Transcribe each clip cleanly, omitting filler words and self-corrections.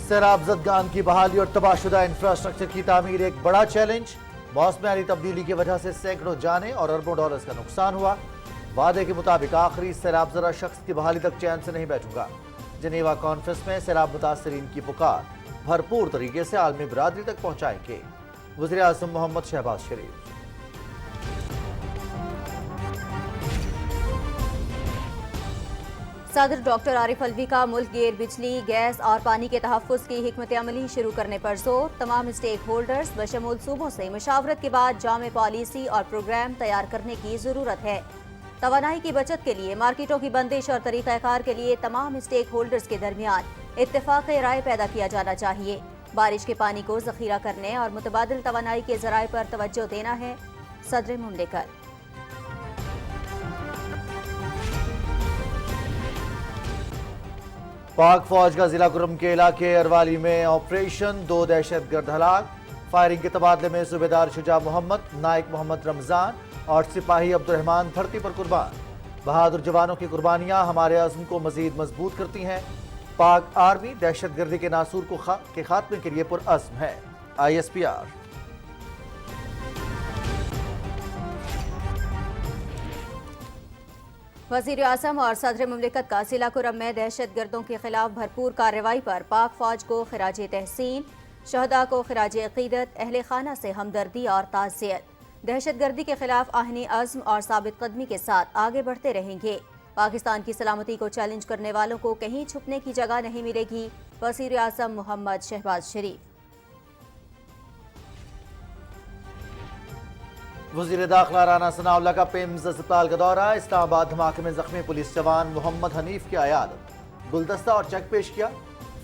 سیلاب زدگان کی بحالی اور تباہ شدہ انفراسٹرکچر کی تعمیر ایک بڑا چیلنج۔ موسمیاتی تبدیلی کی وجہ سے سینکڑوں جانیں اور اربوں ڈالرز کا نقصان ہوا۔ وعدے کے مطابق آخری سیلاب زدہ شخص کی بحالی تک چین سے نہیں بیٹھوں گا۔ جنیوا کانفرنس میں سیلاب متاثرین کی پکار بھرپور طریقے سے عالمی برادری تک پہنچائیں گے۔ وزیر اعظم محمد شہباز شریف۔ صدر ڈاکٹر عارف علوی کا ملک گیر بجلی، گیس اور پانی کے تحفظ کی حکمت عملی شروع کرنے پر زور۔ تمام اسٹیک ہولڈرز بشمول صوبوں سے مشاورت کے بعد جامع پالیسی اور پروگرام تیار کرنے کی ضرورت ہے۔ توانائی کی بچت کے لیے مارکیٹوں کی بندش اور طریقہ کار کے لیے تمام اسٹیک ہولڈرز کے درمیان اتفاق رائے پیدا کیا جانا چاہیے۔ بارش کے پانی کو ذخیرہ کرنے اور متبادل توانائی کے ذرائع پر توجہ دینا ہے۔ صدر مملکت۔ پاک فوج کا ضلع کرم کے علاقے اروالی میں آپریشن، 2 دہشت گرد ہلاک۔ فائرنگ کے تبادلے میں صوبیدار شجاع محمد، نائک محمد رمضان اور سپاہی عبدالرحمان دھرتی پر قربان۔ بہادر جوانوں کی قربانیاں ہمارے عزم کو مزید مضبوط کرتی ہیں۔ پاک آرمی دہشت گردی کے ناسور کے خاتمے کے لیے پرعزم ہے۔ ISPR۔ وزیر اعظم اور صدر مملکت کا ضلع کرم میں دہشت گردوں کے خلاف بھرپور کارروائی پر پاک فوج کو خراج تحسین، شہداء کو خراج عقیدت، اہل خانہ سے ہمدردی اور تعزیت۔ دہشت گردی کے خلاف آہنی عزم اور ثابت قدمی کے ساتھ آگے بڑھتے رہیں گے۔ پاکستان کی سلامتی کو چیلنج کرنے والوں کو کہیں چھپنے کی جگہ نہیں ملے گی۔ وزیر اعظم محمد شہباز شریف۔ وزیر داخلہ رانا ثناء اللہ کا پیمز اسپتال کا دورہ۔ اسلام آباد دھماکے میں زخمی پولیس جوان محمد حنیف کی عیادت، گلدستہ اور چیک پیش کیا۔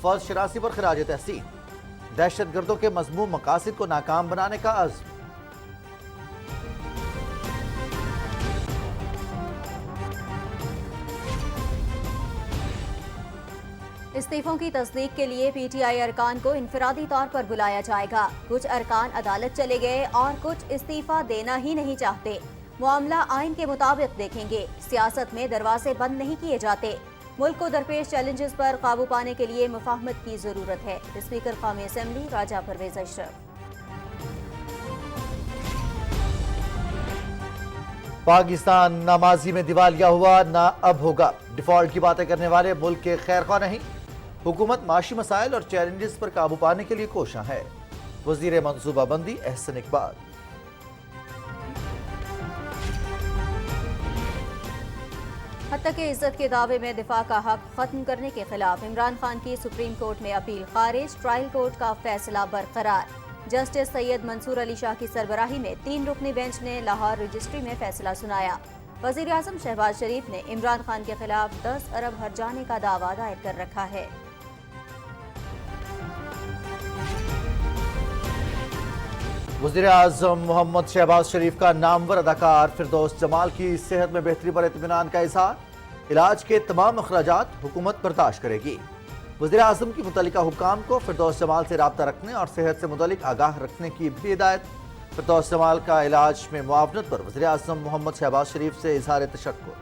فرض شناسی پر خراج تحسین، دہشت گردوں کے مذموم مقاصد کو ناکام بنانے کا عزم۔ استعفوں کی تصدیق کے لیے PTI ارکان کو انفرادی طور پر بلایا جائے گا۔ کچھ ارکان عدالت چلے گئے اور کچھ استعفیٰ دینا ہی نہیں چاہتے۔ معاملہ آئین کے مطابق دیکھیں گے۔ سیاست میں دروازے بند نہیں کیے جاتے۔ ملک کو درپیش چیلنجز پر قابو پانے کے لیے مفاہمت کی ضرورت ہے۔ اسپیکر قومی اسمبلی راجہ پرویز اشرف۔ پاکستان نہ ماضی میں دیوالیہ ہوا نہ اب ہوگا۔ ڈیفالٹ کی باتیں کرنے والے ملک کے خیر خواہ نہیں۔ حکومت معاشی مسائل اور چیلنجز پر قابو پانے کے لیے کوشاں ہے۔ وزیر منصوبہ بندی احسن اقبال۔ حتی کہ عزت کے دعوے میں دفاع کا حق ختم کرنے کے خلاف عمران خان کی سپریم کورٹ میں اپیل خارج۔ ٹرائل کورٹ کا فیصلہ برقرار۔ جسٹس سید منصور علی شاہ کی سربراہی میں 3 رکنی بینچ نے لاہور رجسٹری میں فیصلہ سنایا۔ وزیر اعظم شہباز شریف نے عمران خان کے خلاف 10 ارب ہرجانے کا دعویٰ دائر کر رکھا ہے۔ وزیر اعظم محمد شہباز شریف کا نامور اداکار فردوس جمال کی صحت میں بہتری پر اطمینان کا اظہار۔ علاج کے تمام اخراجات حکومت برداشت کرے گی۔ وزیر اعظم کی متعلقہ حکام کو فردوس جمال سے رابطہ رکھنے اور صحت سے متعلق آگاہ رکھنے کی بھی ہدایت۔ فردوس جمال کا علاج میں معاونت پر وزیر اعظم محمد شہباز شریف سے اظہار تشکر۔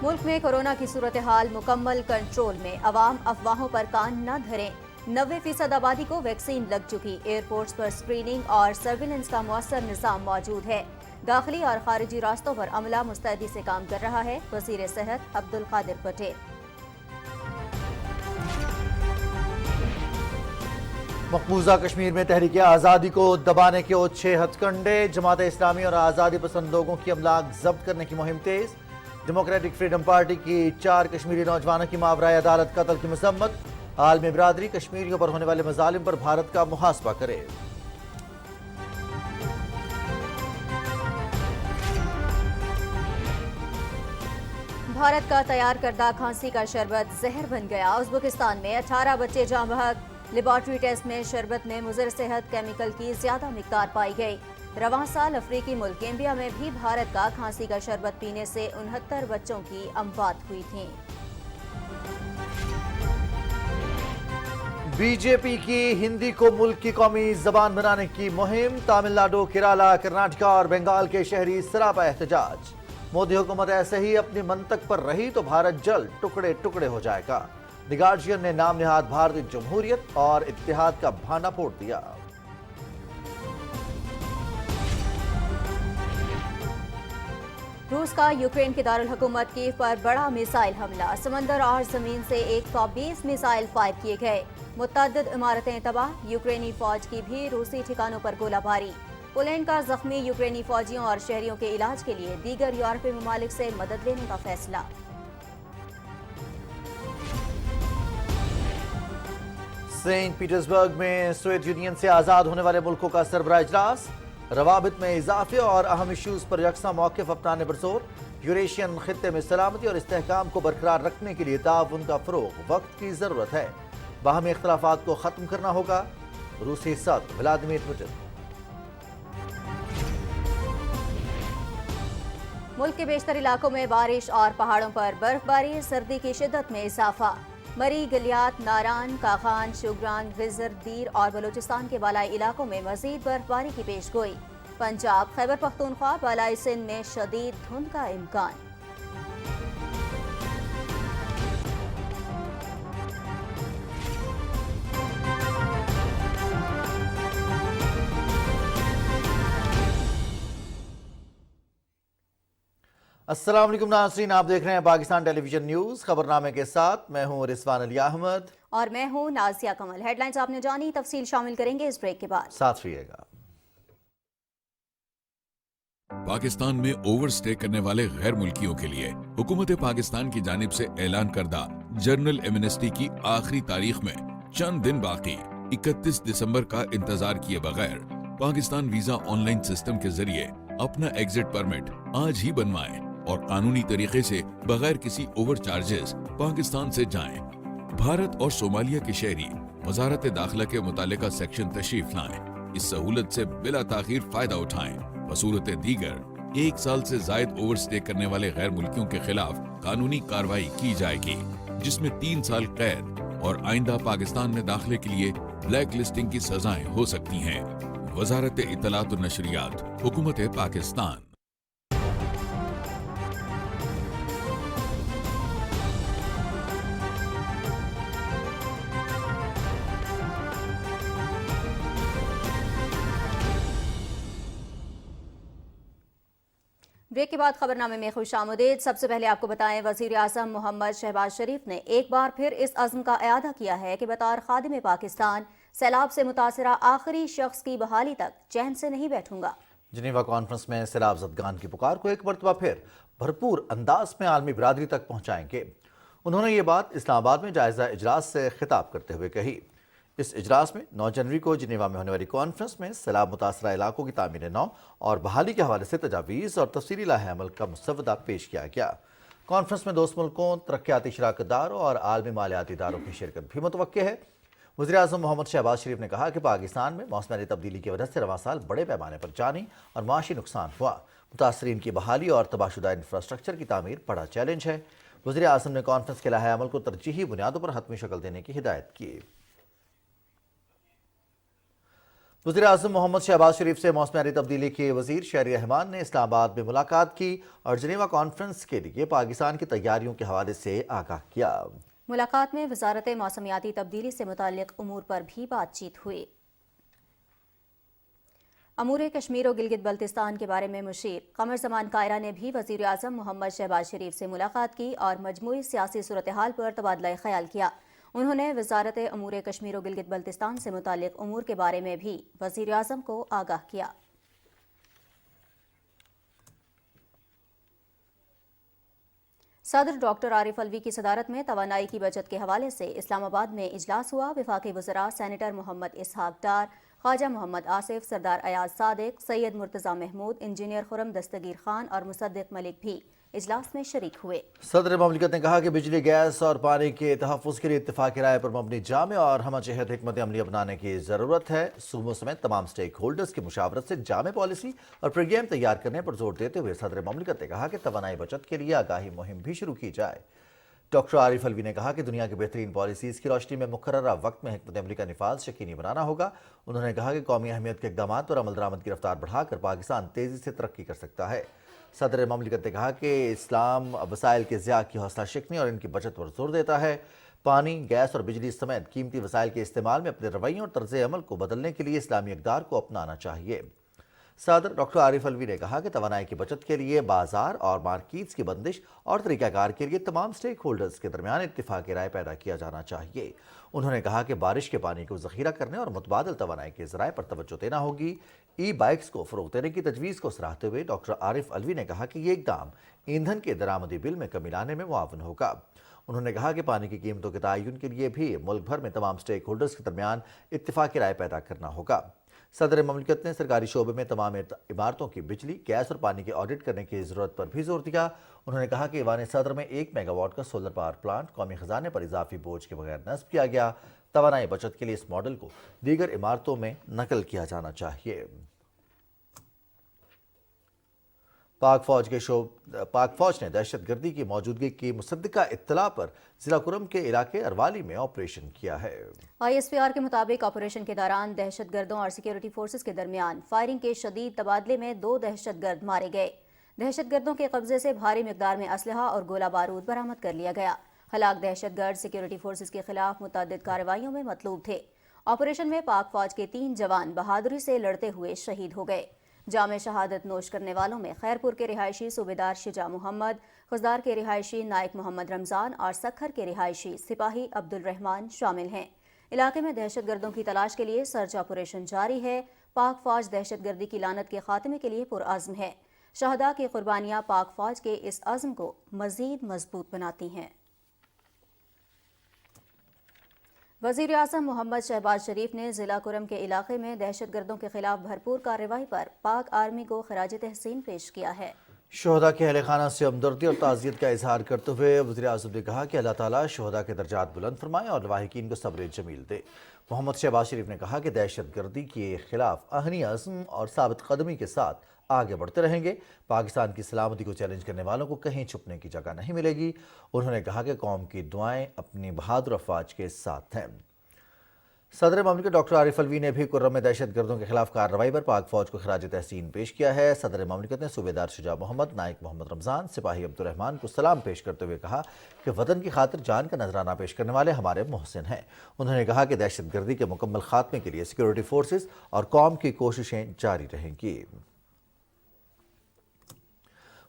ملک میں کورونا کی صورتحال مکمل کنٹرول میں، عوام افواہوں پر کان نہ دھریں۔ 90% آبادی کو ویکسین لگ چکی۔ ایئرپورٹس پر اسکریننگ اور سرویلنس کا مؤثر نظام موجود ہے۔ داخلی اور خارجی راستوں پر عملہ مستعدی سے کام کر رہا ہے۔ وزیر صحت عبدالقادر پٹیل۔ مقبوضہ کشمیر میں تحریک آزادی کو دبانے کے 6 ہتھ کنڈے۔ جماعت اسلامی اور آزادی پسند لوگوں کی املاک ضبط کرنے کی مہم تیز۔ ڈیموکریٹک فریڈم پارٹی کی 4 کشمیری نوجوانوں کی ماورائے عدالت قتل کی مذمت۔ عالمی برادری کشمیریوں پر ہونے والے مظالم پر بھارت کا محاسبہ کرے۔ بھارت کا تیار کردہ کھانسی کا شربت زہر بن گیا۔ ازبکستان میں 18 بچے جاں بحق۔ لیبارٹری ٹیسٹ میں شربت میں مضر صحت کیمیکل کی زیادہ مقدار پائی گئی۔ رواں سال افریقی ملک گیمبیا میں بھی بھارت کا کھانسی کا شربت پینے سے 69 بچوں کی اموات ہوئی تھیں۔ بی جے پی کی ہندی کو ملک کی قومی زبان بنانے کی مہم۔ تامل ناڈو، کیرالہ، کرناٹکا اور بنگال کے شہری سراپا احتجاج۔ मोदी हुकूमत ऐसे ही अपनी मंतक पर रही तो भारत जल्द टुकड़े टुकड़े हो जाएगा। द गार्जियन ने नाम निहाद भारतीय जमहूरियत और इत्तेहाद का बहाना फोड़ दिया। रूस का यूक्रेन की दारुल हुकूमत कीव पर बड़ा मिसाइल हमला, समंदर और जमीन से 120 मिसाइल फायर किए गए। मुतअद्दिद इमारतें तबाह, यूक्रेनी फौज की भी रूसी ठिकानों पर गोलाबारी। पोलैंड का जख्मी यूक्रेनी फौजियों और शहरियों के इलाज के लिए दीगर यूरोपीय ममालिक से मदद लेने का फैसला। सेंट पीटर्सबर्ग में सोवियत यूनियन से आजाद होने वाले मुल्कों का सरबराह इजलास, रवाबित में इजाफे और अहम इश्यूज पर यकसा मौक़िफ़ अपनाने पर जोर। यूरेशियन खित्ते में सलामती और इस्तेहकाम को बरकरार रखने के लिए ताउन का फ़रोग़ वक्त की ज़रूरत है। बाहमी इख्तलाफात को ख़त्म करना होगा, रूसी सदर व्लादिमीर पुतिन। मुल्क के बेशतर इलाकों में बारिश और पहाड़ों पर बर्फबारी, सर्दी की शिद्दत में इजाफा। मरी, गलियात, नारान, काखान, शुगरान, गिजर, दीर और बलूचिस्तान के बालाई इलाकों में मजीद बर्फबारी की पेशगोई। पंजाब, खैबर पख्तूनख्वा, बालाई सिंध में शदीद धुंध का इम्कान। अस्सलाम वालेकुम नाज़रीन, आप देख रहे हैं पाकिस्तान टेलीविजन न्यूज़। खबरनामे के साथ मैं हूं रिजवान अली अहमद और मैं हूं नाज़िया कमल। हेडलाइंस आपने जानी, तफसील शामिल करेंगे इस ब्रेक के बाद। साथ रहिएगा। पाकिस्तान में ओवर स्टे करने वाले गैर मुल्कियों के लिए हुकूमत पाकिस्तान की जानिब से ऐलान करदा जर्नल एमनेस्टी की आखिरी तारीख में चंद दिन बाकी 31 दिसंबर का इंतजार किए बगैर पाकिस्तान वीजा ऑनलाइन सिस्टम के जरिए अपना एग्जिट परमिट आज ही बनवाएं और कानूनी तरीके से बगैर किसी ओवर चार्जेस पाकिस्तान से जाएं। भारत और सोमालिया के शहरी वजारत दाखिला के मुतालिका सेक्शन तशरीफ लाएं। इस सहूलत से बिला ताखीर फायदा उठाएं। बसूरत दीगर 1 साल से जायद ओवर स्टे करने वाले गैर मुल्कियों के खिलाफ कानूनी कार्रवाई की जाएगी, जिसमें 3 साल कैद और आइंदा पाकिस्तान में दाखिले के लिए ब्लैक लिस्टिंग की सजाएं हो सकती हैं। वजारत इत्तलात और नशरियात, हुकूमत पाकिस्तान। ब्रेक के बाद खबरनामे में खुशामदीद। सबसे पहले आपको बताएं, वजीर आज़म मोहम्मद शहबाज शरीफ ने एक बार फिर इस अज़्म का इआदा किया है कि बतौर खादिम पाकिस्तान सैलाब से मुतासरा आखिरी शख्स की बहाली तक चैन से नहीं बैठूंगा। जिनेवा कॉन्फ्रेंस में सैलाब ज़दगान की पुकार को एक मरतबा फिर भरपूर अंदाज में आलमी बिरादरी तक पहुँचाएंगे। उन्होंने ये बात इस्लामाबाद में जायज़ा इजलास से खिताब करते हुए कही। इस इजलास में 9 जनवरी को जिनेवा में होने वाली कॉन्फ्रेंस में सैलाब मुतासरा इलाकों की तामीर नौ और बहाली के हवाले से तजावीज़ और तफसीली लाहे अमल का मुसवदा पेश किया गया। कॉन्फ्रेंस में दोस्त मुल्कों, तरक्याती शराकतदारों और आलमी मालियाती इदारों की शिरकत भी मुतवक्के है। वज़ीर आज़म मोहम्मद शहबाज शरीफ ने कहा कि पाकिस्तान में मौसमानी तब्दीली की वजह से रवां साल बड़े पैमाने पर जानी और माशी नुकसान हुआ। मुतासरीन की बहाली और तबाहशुदा इंफ्रास्ट्रक्चर की तामीर बड़ा चैलेंज है। वज़ीर आज़म ने कॉन्फ्रेंस के लाहे अमल को तरजीही बुनियादों पर हतमी शक्ल देने की हिदायत की। वज़ीर आज़म मोहम्मद शहबाज शरीफ से मौसमानी तब्दीली के वज़ीर शहरी रहमान ने इस्लामाबाद में मुलाकात की और जिनेवा कॉन्फ्रेंस के लिए पाकिस्तान की तैयारियों के हवाले से आगाह किया। मुलाकात में वजारत मौसमियाती तब्दीली से मुताल्लिक उमूर पर भी बातचीत हुई। अमूर कश्मीर और गिलगित बल्तिस्तान के बारे में मुशीर कमर जमान कायरा ने भी वज़ीर आज़म मोहम्मद शहबाज शरीफ से मुलाकात की और मजमूई सियासी सूरत हाल पर तबादला ख्याल किया। उन्होंने वजारत अमूर कश्मीर और गिलगित बल्तिस्तान से मुताल्लिक उमूर के बारे में भी वज़ीर आज़म को आगाह किया। सदर डॉक्टर आरिफ अलवी की सदारत में तवानाई की बचत के हवाले से इस्लामाबाद में इजलास हुआ। वफाकी वज़रा सेनेटर मोहम्मद इसहाक डार, ख्वाजा मोहम्मद आसिफ, सरदार अयाज सादिक, सैयद मुर्तज़ा महमूद, इंजीनियर खुरम दस्तगीर खान और मुसद्दिक मलिक भी इजलास में शरीक हुए। सदर ममलिकत ने कहा कि बिजली, गैस और पानी के तहफ़्फ़ुज़ के लिए इत्तेफ़ाक़ी राय पर मबनी जामे और हमअजहद हिकमत अमली अपनाने की ज़रूरत है। सूबों समेत तमाम स्टेक होल्डर्स की मुशावरत से जामे पॉलिसी और प्रोग्राम तैयार करने पर जोर देते हुए सदर ममलिकत ने कहा कि तवानाई बचत के लिए आगाही मुहिम भी शुरू की जाए। डॉक्टर आरिफ अलवी ने कहा कि दुनिया की बेहतरीन पॉलिसीज़ की रोशनी में मुकर्ररा वक्त में हिकमत अमली का निफाज यकीनी बनाना होगा। उन्होंने कहा कि कौमी अहमियत के इक़दामात और अमल दरामद की रफ्तार बढ़ाकर पाकिस्तान तेज़ी से तरक्की कर सकता है। صدر مملکت نے کہا کہ اسلام وسائل کے ضیاع کی حوصلہ شکنی اور ان کی بچت پر زور دیتا ہے۔ پانی، گیس اور بجلی سمیت قیمتی وسائل کے استعمال میں اپنے رویوں اور طرز عمل کو بدلنے کے لیے اسلامی اقدار کو اپنانا چاہیے۔ صدر ڈاکٹر عارف الوی نے کہا کہ توانائی کی بچت کے لیے بازار اور مارکیٹس کی بندش اور طریقہ کار کے لیے تمام سٹیک ہولڈرز کے درمیان اتفاق رائے پیدا کیا جانا چاہیے۔ انہوں نے کہا کہ بارش کے پانی کو ذخیرہ کرنے اور متبادل توانائی کے ذرائع پر توجہ دینا ہوگی۔ ای بائکس کو فروغ دینے کی تجویز کو سراہتے ہوئے ڈاکٹر عارف الوی نے کہا کہ یہ اقدام ایندھن کے درآمدی بل میں کمی لانے میں معاون ہوگا۔ انہوں نے کہا کہ پانی کی قیمتوں کے تعین کے لیے بھی ملک بھر میں تمام سٹیک ہولڈرز کے درمیان اتفاق رائے پیدا کرنا ہوگا۔ صدر مملکت نے سرکاری شعبے میں تمام عمارتوں کی بجلی، گیس اور پانی کے آڈٹ کرنے کی ضرورت پر بھی زور دیا۔ انہوں نے کہا کہ ایوان صدر میں 1 میگا واٹ کا سولر پاور پلانٹ قومی خزانے پر اضافی بوجھ کے بغیر نصب کیا گیا۔ توانائی بچت کے لیے اس ماڈل کو دیگر عمارتوں میں نقل کیا جانا چاہیے۔ پاک فوج نے دہشت گردی کی موجودگی کی مصدقہ اطلاع پر ضلع کرم کے علاقے اروالی میں آپریشن کیا ہے۔ ISPR کے مطابق آپریشن کے دوران دہشت گردوں اور سیکیورٹی فورسز کے درمیان فائرنگ کے شدید تبادلے میں 2 دہشت گرد مارے گئے۔ دہشت گردوں کے قبضے سے بھاری مقدار میں اسلحہ اور گولہ بارود برآمد کر لیا گیا۔ ہلاک دہشت گرد سیکیورٹی فورسز کے خلاف متعدد کارروائیوں میں مطلوب تھے۔ آپریشن میں پاک فوج کے 3 جوان بہادری سے لڑتے ہوئے شہید ہو گئے۔ جامع شہادت نوش کرنے والوں میں خیرپور کے رہائشی صوبیدار شجاع محمد، خزدار کے رہائشی نائک محمد رمضان اور سکھر کے رہائشی سپاہی عبد الرحمان شامل ہیں۔ علاقے میں دہشت گردوں کی تلاش کے لیے سرچ آپریشن جاری ہے۔ پاک فوج دہشت گردی کی لعنت کے خاتمے کے لیے پرعزم ہے۔ شہداء کی قربانیاں پاک فوج کے اس عزم کو مزید مضبوط بناتی ہیں۔ وزیر اعظم محمد شہباز شریف نے ضلع کرم کے علاقے میں دہشت گردوں کے خلاف بھرپور کارروائی پر پاک آرمی کو خراج تحسین پیش کیا ہے۔ شہداء کے اہل خانہ سے ہمدردی اور تعزیت کا اظہار کرتے ہوئے وزیر اعظم نے کہا کہ اللہ تعالیٰ شہداء کے درجات بلند فرمائے اور لواحقین کو صبر جمیل دے۔ محمد شہباز شریف نے کہا کہ دہشت گردی کے خلاف اہنی عزم اور ثابت قدمی کے ساتھ آگے بڑھتے رہیں گے۔ پاکستان کی سلامتی کو چیلنج کرنے والوں کو کہیں چھپنے کی جگہ نہیں ملے گی۔ انہوں نے کہا کہ قوم کی دعائیں اپنی بہادر افواج کے ساتھ ہیں۔ صدر مملکت ڈاکٹر عارف الوی نے بھی کرم میں دہشت گردوں کے خلاف کارروائی پر پاک فوج کو خراج تحسین پیش کیا ہے۔ صدر مملکت نے صوبیدار شجاع محمد، نائک محمد رمضان، سپاہی عبد الرحمان کو سلام پیش کرتے ہوئے کہا کہ وطن کی خاطر جان کا نذرانہ پیش کرنے والے ہمارے محسن ہیں۔ انہوں نے کہا کہ دہشت گردی کے مکمل خاتمے کے لیے سیکیورٹی فورسز اور قوم کی کوششیں جاری رہیں گی۔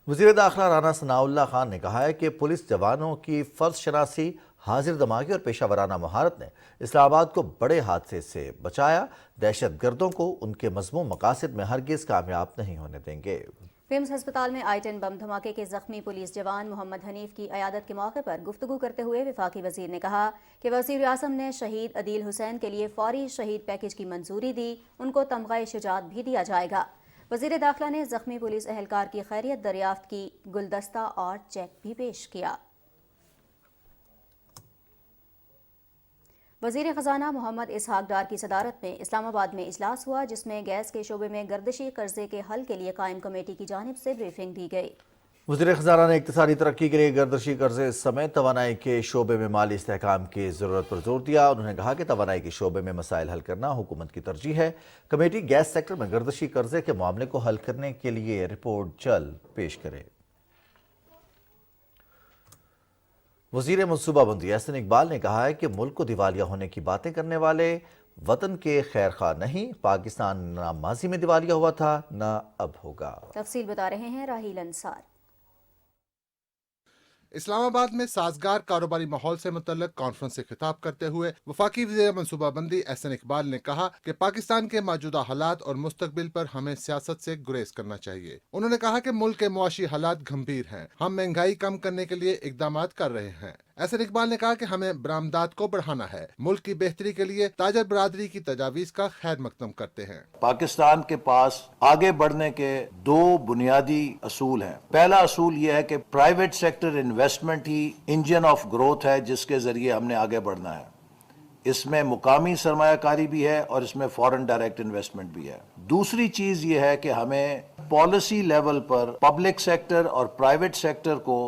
وزیر داخلہ رانا ثناء اللہ خان نے کہا ہے کہ پولیس جوانوں کی فرض شناسی، حاضر دماغی اور پیشہ ورانہ مہارت نے اسلام آباد کو بڑے حادثے سے بچایا۔ دہشت گردوں کو ان کے مذموم مقاصد میں ہرگز کامیاب نہیں ہونے دیں گے۔ ومز ہسپتال میں I-10 بم دھماکے کے زخمی پولیس جوان محمد حنیف کی عیادت کے موقع پر گفتگو کرتے ہوئے وفاقی وزیر نے کہا کہ وزیر اعظم نے شہید عدیل حسین کے لیے فوری شہید پیکج کی منظوری دی، ان کو تمغہ شجاعت بھی دیا جائے گا۔ وزیر داخلہ نے زخمی پولیس اہلکار کی خیریت دریافت کی، گلدستہ اور چیک بھی پیش کیا۔ وزیر خزانہ محمد اسحاق ڈار کی صدارت میں اسلام آباد میں اجلاس ہوا، جس میں گیس کے شعبے میں گردشی قرضے کے حل کے لیے قائم کمیٹی کی جانب سے بریفنگ دی گئی۔ وزیر خزانہ نے اقتصادی ترقی کے لیے گردشی قرضے سمیت توانائی کے شعبے میں مالی استحکام کی ضرورت پر زور دیا۔ انہوں نے کہا کہ توانائی کے شعبے میں مسائل حل کرنا حکومت کی ترجیح ہے۔ کمیٹی گیس سیکٹر میں گردشی قرضے کے معاملے کو حل کرنے کے لیے رپورٹ جلد پیش کرے۔ وزیر منصوبہ بندی احسن اقبال نے کہا ہے کہ ملک کو دیوالیہ ہونے کی باتیں کرنے والے وطن کے خیر خواہ نہیں۔ پاکستان نہ ماضی میں دیوالیہ ہوا تھا نہ اب ہوگا۔ تفصیل بتا رہے ہیں راہیل انصار۔ اسلام آباد میں سازگار کاروباری ماحول سے متعلق کانفرنس سے خطاب کرتے ہوئے وفاقی وزیر منصوبہ بندی احسن اقبال نے کہا کہ پاکستان کے موجودہ حالات اور مستقبل پر ہمیں سیاست سے گریز کرنا چاہیے۔ انہوں نے کہا کہ ملک کے معاشی حالات گھمبیر ہیں، ہم مہنگائی کم کرنے کے لیے اقدامات کر رہے ہیں۔ احسن اقبال نے کہا کہ ہمیں برآمدات کو بڑھانا ہے، ملک کی بہتری کے لیے تاجر برادری کی تجاویز کا خیر مقدم کرتے ہیں۔ پاکستان کے پاس آگے بڑھنے کے 2 بنیادی اصول ہیں۔ پہلا اصول یہ ہے کہ private sector investment he engine of growth ہے، جس کے ذریعے ہم نے آگے بڑھنا ہے۔ اس میں مقامی سرمایہ کاری بھی ہے اور اس میں فورن ڈائریکٹ انویسٹمنٹ بھی ہے۔ دوسری چیز یہ ہے کہ ہمیں پالیسی لیول پر پبلک سیکٹر اور پرائیویٹ سیکٹر کو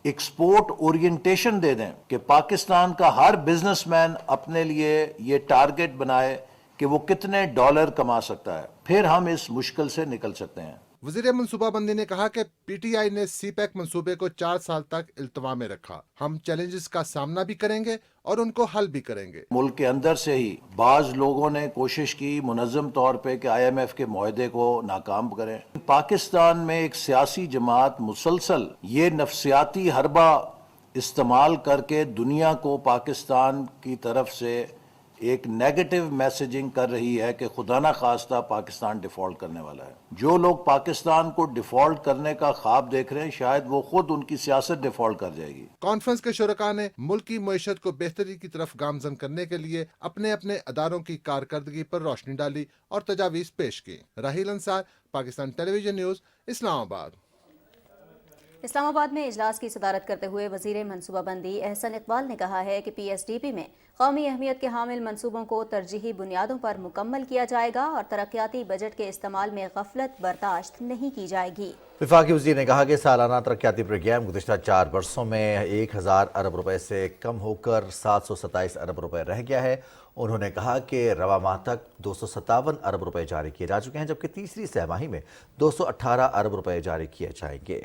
ایکسپورٹ اورینٹیشن دے دیں کہ پاکستان کا ہر بزنس مین اپنے لیے یہ ٹارگٹ بنائے کہ وہ کتنے ڈالر کما سکتا ہے، پھر ہم اس مشکل سے نکل سکتے ہیں۔ वज़ीर मनसूबा बंदी ने कहा कि PTI ने CPEC मंसूबे को 4 साल तक इल्तवा में रखा। हम चैलेंजेस का सामना भी करेंगे और उनको हल भी करेंगे। मुल्क के अंदर से ही बाज लोगों ने कोशिश की मुनज़्ज़म तौर पे कि IMF के मुआहदे को नाकाम करें। पाकिस्तान में एक सियासी जमात मुसलसल ये नफ्सियाती हरबा इस्तेमाल करके दुनिया को पाकिस्तान की तरफ से एक नेगेटिव मैसेजिंग कर रही है कि खुदा ना खास्ता पाकिस्तान डिफॉल्ट करने वाला है। जो लोग पाकिस्तान को डिफॉल्ट करने का ख्वाब देख रहे हैं, शायद वो खुद उनकी सियासत डिफॉल्ट कर जाएगी। कॉन्फ्रेंस के शुरका ने मुल्क की मईशत को बेहतरी की तरफ गामजन करने के लिए अपने अपने अदारों की कारकर्दगी पर रोशनी डाली और तजावीज़ पेश की। राहील अंसार, पाकिस्तान टेलीविजन न्यूज़, इस्लामाबाद। इस्लामाबाद में इजलास की सदारत करते हुए वजीर मनसूबाबंदी एहसन इकबाल ने कहा है कि PSDP में कौमी अहमियत के हामिल मनसूबों को तरजीही बुनियादों पर मुकम्मल किया जाएगा और तरक्याती बजट के इस्तेमाल में गफलत बर्दाश्त नहीं की जाएगी। वफाकी वज़ीर ने कहा कि सालाना तरक्याती प्रोग्राम गुज़िश्ता 4 वर्षों में 1000 अरब रुपए से कम होकर 727 अरब रुपए रह गया है। उन्होंने कहा कि रवा माह तक 257 अरब रुपए जारी किए जा चुके हैं, जबकि तीसरी सहमाही में 218 अरब रुपए जारी किए जाएंगे।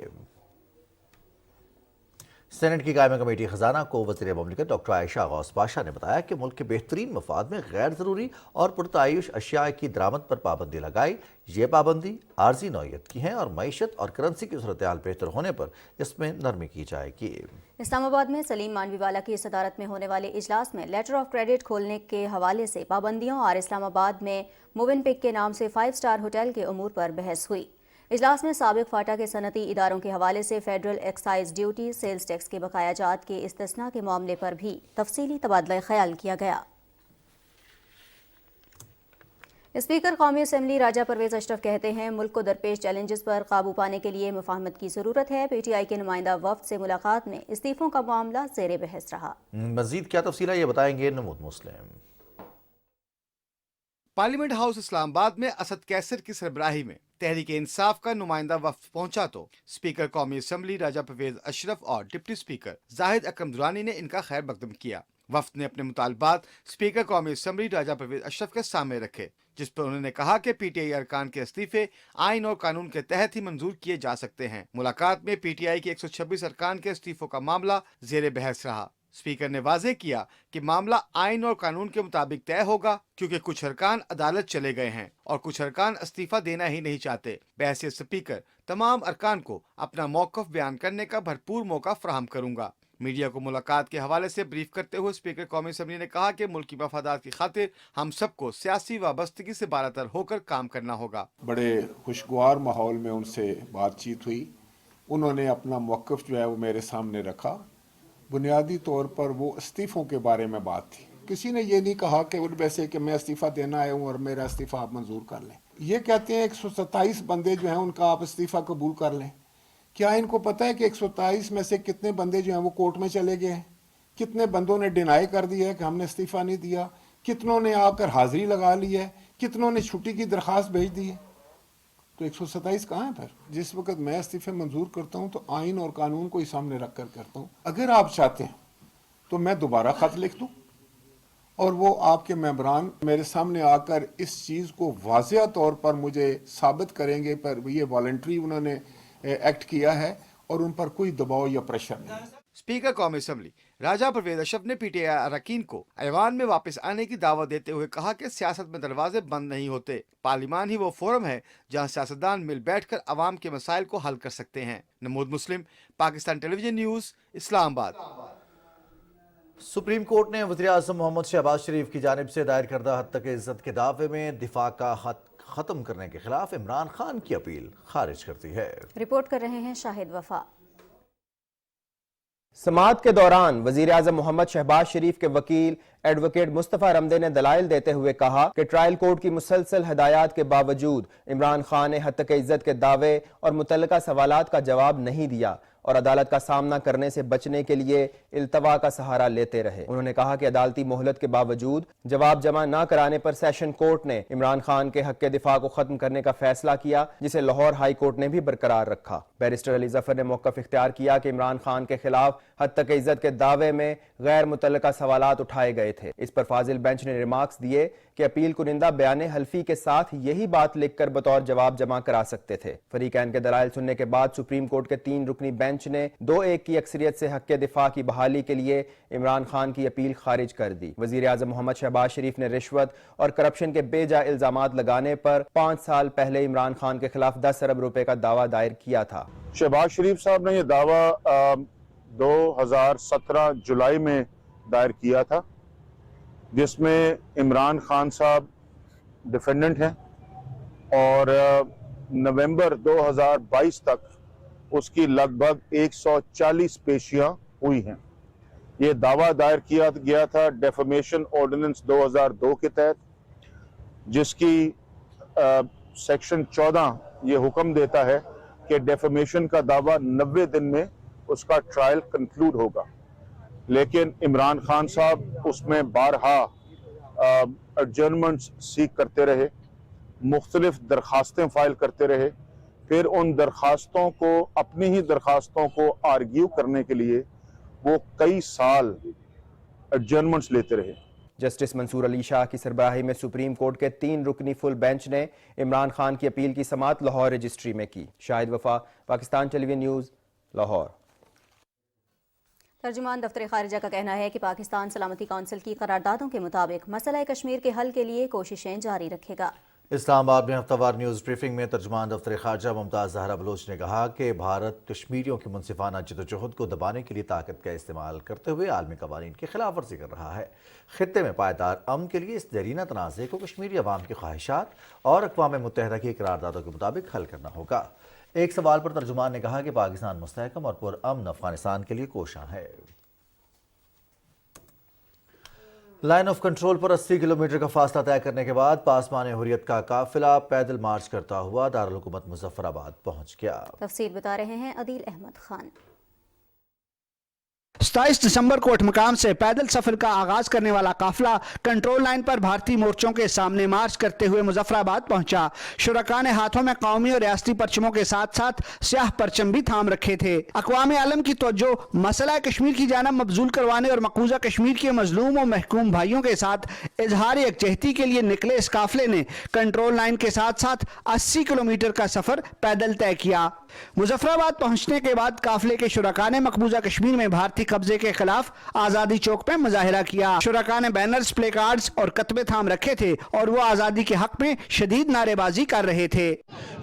सेनेट की कायमी कमेटी खजाना को वज़ीर मुमलिकत डॉक्टर आयशा गौस पाशा ने बताया कि मुल्क के बेहतरीन मफाद में गैर ज़रूरी और पुरतायुश अशिया की दरामद पर पाबंदी लगाई। ये पाबंदी आर्जी नौयत की है और मईशत और करेंसी की सूरत हाल बेहतर होने पर इसमें नरमी की जाएगी। इस्लामाबाद में सलीम मानवीवाला की सदारत में होने वाले इजलास में लेटर ऑफ क्रेडिट खोलने के हवाले से पाबंदियों और इस्लामाबाद में मोविनपिक के नाम से 5 स्टार होटल के उमूर पर बहस हुई। इजलास में साबिक फाटा के सनती इदारों के हवाले से federal excise duty, sales tax के बकाया जात के इस्तिस्ना के मामले पर भी तफसीली तबादला ख्याल किया गया। स्पीकर कौमी असम्बली राजा परवेज अशरफ कहते हैं मुल्क को दरपेश चैलेंजेस पर काबू पाने के लिए मुफाहमत की जरूरत है। PTI के नुमाइंदा वफ्द से मुलाकात में इस्तीफों का मामला ज़ेरे बहस रहा। मजीद क्या तफसीला ये बताएंगे नमूद मुस्लिम। पार्लियामेंट हाउस इस्लामाबाद में असद कैसर की सरबराही में तहरीक इंसाफ का नुमाइंदा वफ्द पहुंचा तो स्पीकर कौमी असम्बली राजा परवेज अशरफ और डिप्टी स्पीकर जाहिद अकरम दुरानी ने इनका खैर मकदम किया। वफ्द ने अपने मुतालबात स्पीकर कौमी असम्बली राजा परवेज अशरफ के सामने रखे, जिस पर उन्होंने कहा कि PTI अरकान के इस्तीफे आइन और कानून के तहत ही मंजूर किए जा सकते हैं। मुलाकात में PTI के 126 अरकान के इस्तीफों का मामला ज़ेरे बहस रहा। स्पीकर ने वाज़ेह किया कि मामला आइन और कानून के मुताबिक तय होगा, क्योंकि कुछ अरकान अदालत चले गए हैं और कुछ अरकान इस्तीफा देना ही नहीं चाहते। बहसीत स्पीकर तमाम अरकान को अपना मौक़िफ़ बयान करने का भरपूर मौका फराहम करूंगा। मीडिया को मुलाकात के हवाले से ब्रीफ करते हुए स्पीकर कौमी असम्बली ने कहा कि मुल्क की मफादात की खातिर हम सबको सियासी वाबस्तगी से बारातर होकर काम करना होगा। बड़े खुशगवार माहौल में उनसे बातचीत हुई। उन्होंने अपना मौक़िफ़ जो है वो मेरे सामने रखा। बुनियादी तौर पर वो इस्तीफ़ों के बारे में बात थी। किसी ने ये नहीं कहा कि उन वैसे कि मैं इस्तीफ़ा देना आया हूँ और मेरा इस्तीफ़ा आप मंजूर कर लें। ये कहते हैं 127 बंदे जो हैं उनका आप इस्तीफ़ा कबूल कर लें। क्या इनको पता है कि 127 में से कितने बंदे जो हैं वो कोर्ट में चले गए हैं? कितने बंदों ने डिनाई कर दिया है कि हमने इस्तीफ़ा नहीं दिया? कितनों ने आकर हाज़िरी लगा ली है? कितनों ने छुट्टी की दरख्वास्त भेज दी है? तो 127 कहाँ है? फिर जिस वक्त मैं इस्तीफे मंजूर करता हूँ तो आइन और कानून को ही सामने रख कर करता हूँ। अगर आप चाहते हैं तो मैं दोबारा खत लिख दूँ और वो आपके मेंबरान मेरे सामने आकर इस चीज़ को वाज़ेह तौर पर मुझे साबित करेंगे पर ये वॉलंटरी उन्होंने एक्ट किया है और उन पर कोई दबाव या प्रेशर नहीं। स्पीकर कौमी असम्बली राजा परवेज अशरफ ने PTI अरकान को ऐवान में वापस आने की दावत देते हुए कहा कि सियासत में दरवाजे बंद नहीं होते। पार्लियामान ही वो फोरम है जहां सियासतदान मिल बैठकर अवाम के मसाइल को हल कर सकते हैं। नमूद Muslim, Pakistan television news, Islamabad. Supreme court ने वज़ीर आज़म मोहम्मद शहबाज शरीफ की जानिब से दायर करदा हद तक इज्जत के दावे में दिफा का हक खत्म करने के खिलाफ इमरान खान की अपील खारिज कर दी है। रिपोर्ट कर रहे हैं शाहिद वफा। समाअत के दौरान वजीर आज़म मोहम्मद शहबाज शरीफ के वकील एडवोकेट मुस्तफ़ा रमदे ने दलाइल देते हुए कहा कि ट्रायल कोर्ट की मुसलसल हदायत के बावजूद इमरान खान ने हद तक इज्जत के दावे और मुतल्लिका सवालात का जवाब नहीं दिया और अदालत का सामना करने से बचने के लिए इल्तवा का सहारा लेते रहे। उन्होंने कहा कि अदालती मोहलत के बावजूद जवाब जमा न कराने पर सेशन कोर्ट ने इमरान खान के हक के दिफा को खत्म करने का फैसला किया, जिसे लाहौर हाई कोर्ट ने भी बरकरार रखा। बैरिस्टर अली जफर ने मौक़िफ़ इख्तियार किया कि इमरान खान के खिलाफ हद तक इज्जत के दावे में गैर मुतल्लिका सवालात उठाए गए थे। इस पर फाजिल बेंच ने रिमार्क्स दिए کہ اپیل کنندہ بیان حلفی کے ساتھ یہی بات لکھ کر بطور جواب جمع کرا سکتے تھے۔ فریقین کے دلائل سننے کے بعد سپریم کورٹ کے 3 رکنی بینچ نے 2-1 کی اکثریت سے حق دفاع کی بحالی کے لیے عمران خان کی اپیل خارج کر دی۔ وزیر اعظم محمد شہباز شریف نے رشوت اور کرپشن کے بے جا الزامات لگانے پر 5 سال پہلے عمران خان کے خلاف 10 ارب روپے کا دعویٰ دائر کیا تھا۔ شہباز شریف صاحب نے یہ دعویٰ 2017 جولائی میں دائر کیا تھا، جس میں عمران خان صاحب ڈیفینڈنٹ ہیں، اور نومبر 2022 تک اس کی لگ بھگ 140 پیشیاں ہوئی ہیں۔ یہ دعویٰ دائر کیا گیا تھا ڈیفیمیشن آرڈیننس 2002 کے تحت، جس کی سیکشن 14 یہ حکم دیتا ہے کہ ڈیفیمیشن کا دعویٰ 90 دن میں اس کا ٹرائل کنکلوڈ ہوگا، لیکن عمران خان صاحب اس میں بارہا ایڈجرنمنٹس سیک کرتے رہے، مختلف درخواستیں فائل کرتے رہے، پھر ان درخواستوں کو اپنی ہی درخواستوں کو آرگیو کرنے کے لیے وہ کئی سال ایڈجرنمنٹس لیتے رہے۔ جسٹس منصور علی شاہ کی سربراہی میں سپریم کورٹ کے 3 رکنی فل بینچ نے عمران خان کی اپیل کی سماعت لاہور رجسٹری میں کی۔ شاہد وفا، پاکستان ٹیلی ویژن نیوز، لاہور۔ ترجمان دفتر خارجہ کا کہنا ہے کہ پاکستان سلامتی کونسل کی قراردادوں کے مطابق مسئلہ کشمیر کے حل کے لیے کوششیں جاری رکھے گا۔ اسلام آباد میں ہفتہ وار نیوز بریفنگ میں ترجمان دفتر خارجہ ممتاز زہرا بلوچ نے کہا کہ بھارت کشمیریوں کی منصفانہ جدوجہد کو دبانے کے لیے طاقت کا استعمال کرتے ہوئے عالمی قوانین کی خلاف ورزی کر رہا ہے۔ خطے میں پائیدار امن کے لیے اس دیرینہ تنازع کو کشمیری عوام کی خواہشات اور اقوام متحدہ کی قراردادوں کے مطابق حل کرنا ہوگا۔ ایک سوال پر ترجمان نے کہا کہ پاکستان مستحکم اور پرامن افغانستان کے لیے کوشاں ہے۔ Line of control per 80 kilometre کا فاصلہ طے کرنے کے بعد پاسمان حریت کا قافلہ پیدل مارچ کرتا ہوا دارالحکومت مظفر آباد پہنچ گیا۔ تفصیل بتا رہے ہیں عدیل احمد خان۔ 27 دسمبر کو اٹھمقام سے پیدل سفر کا آغاز کرنے والا قافلہ کنٹرول لائن پر بھارتی مورچوں کے سامنے مارچ کرتے ہوئے مظفر آباد پہنچا۔ شرکاء نے ہاتھوں میں قومی اور ریاستی پرچموں کے ساتھ ساتھ سیاہ پرچم بھی تھام رکھے تھے۔ اقوام عالم کی توجہ مسئلہ کشمیر کی جانب مبذول کروانے اور مقبوضہ کشمیر کے مظلوم و محکوم بھائیوں کے ساتھ اظہار یکجہتی کے لیے نکلے اس قافلے نے کنٹرول لائن کے ساتھ ساتھ 80 کلومیٹر کا سفر پیدل طے کیا۔ مظفر آباد پہنچنے کے بعد قافلے کے شرکاء نے مقبوضہ کشمیر میں بھارتی قبضے کے خلاف آزادی چوک پہ مظاہرہ کیا۔ شرکاء نے بینرز، پلے کارڈز اور کتبے تھام رکھے تھے اور وہ آزادی کے حق میں شدید نعرے بازی کر رہے تھے۔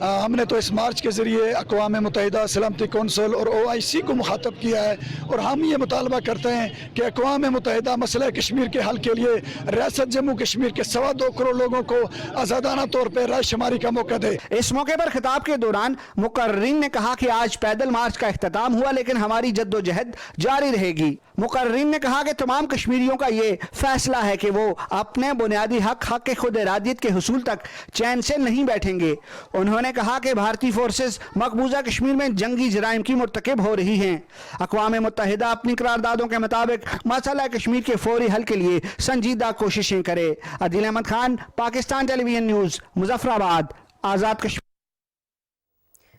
ہم نے تو اس مارچ کے ذریعے اقوام متحدہ سلامتی کونسل اور OIC کو مخاطب کیا ہے، اور ہم یہ مطالبہ کرتے ہیں کہ اقوام متحدہ مسئلہ کشمیر کے حل کے لیے ریاست جموں کشمیر کے 2.25 کروڑ لوگوں کو آزادانہ طور پہ رائے شماری کا موقع دے۔ اس موقع پر خطاب کے دوران مقررین نے کہا کہ آج پیدل مارچ کا اختتام ہوا، لیکن ہماری جدوجہد جاری رہے گی۔ مقررین نے کہا کہ تمام کشمیریوں کا یہ فیصلہ ہے کہ وہ اپنے بنیادی حق خود ارادیت کے حصول تک چین سے نہیں بیٹھیں گے۔ انہوں نے کہا کہ بھارتی فورسز مقبوضہ کشمیر میں جنگی جرائم کی مرتکب ہو رہی ہیں۔ اقوام متحدہ اپنی قراردادوں کے مطابق مسئلہ کشمیر کے فوری حل کے لیے سنجیدہ کوششیں کرے۔ عدیل احمد خان، پاکستان ٹیلی ویژن نیوز، مظفر آباد، آزاد کشمیر۔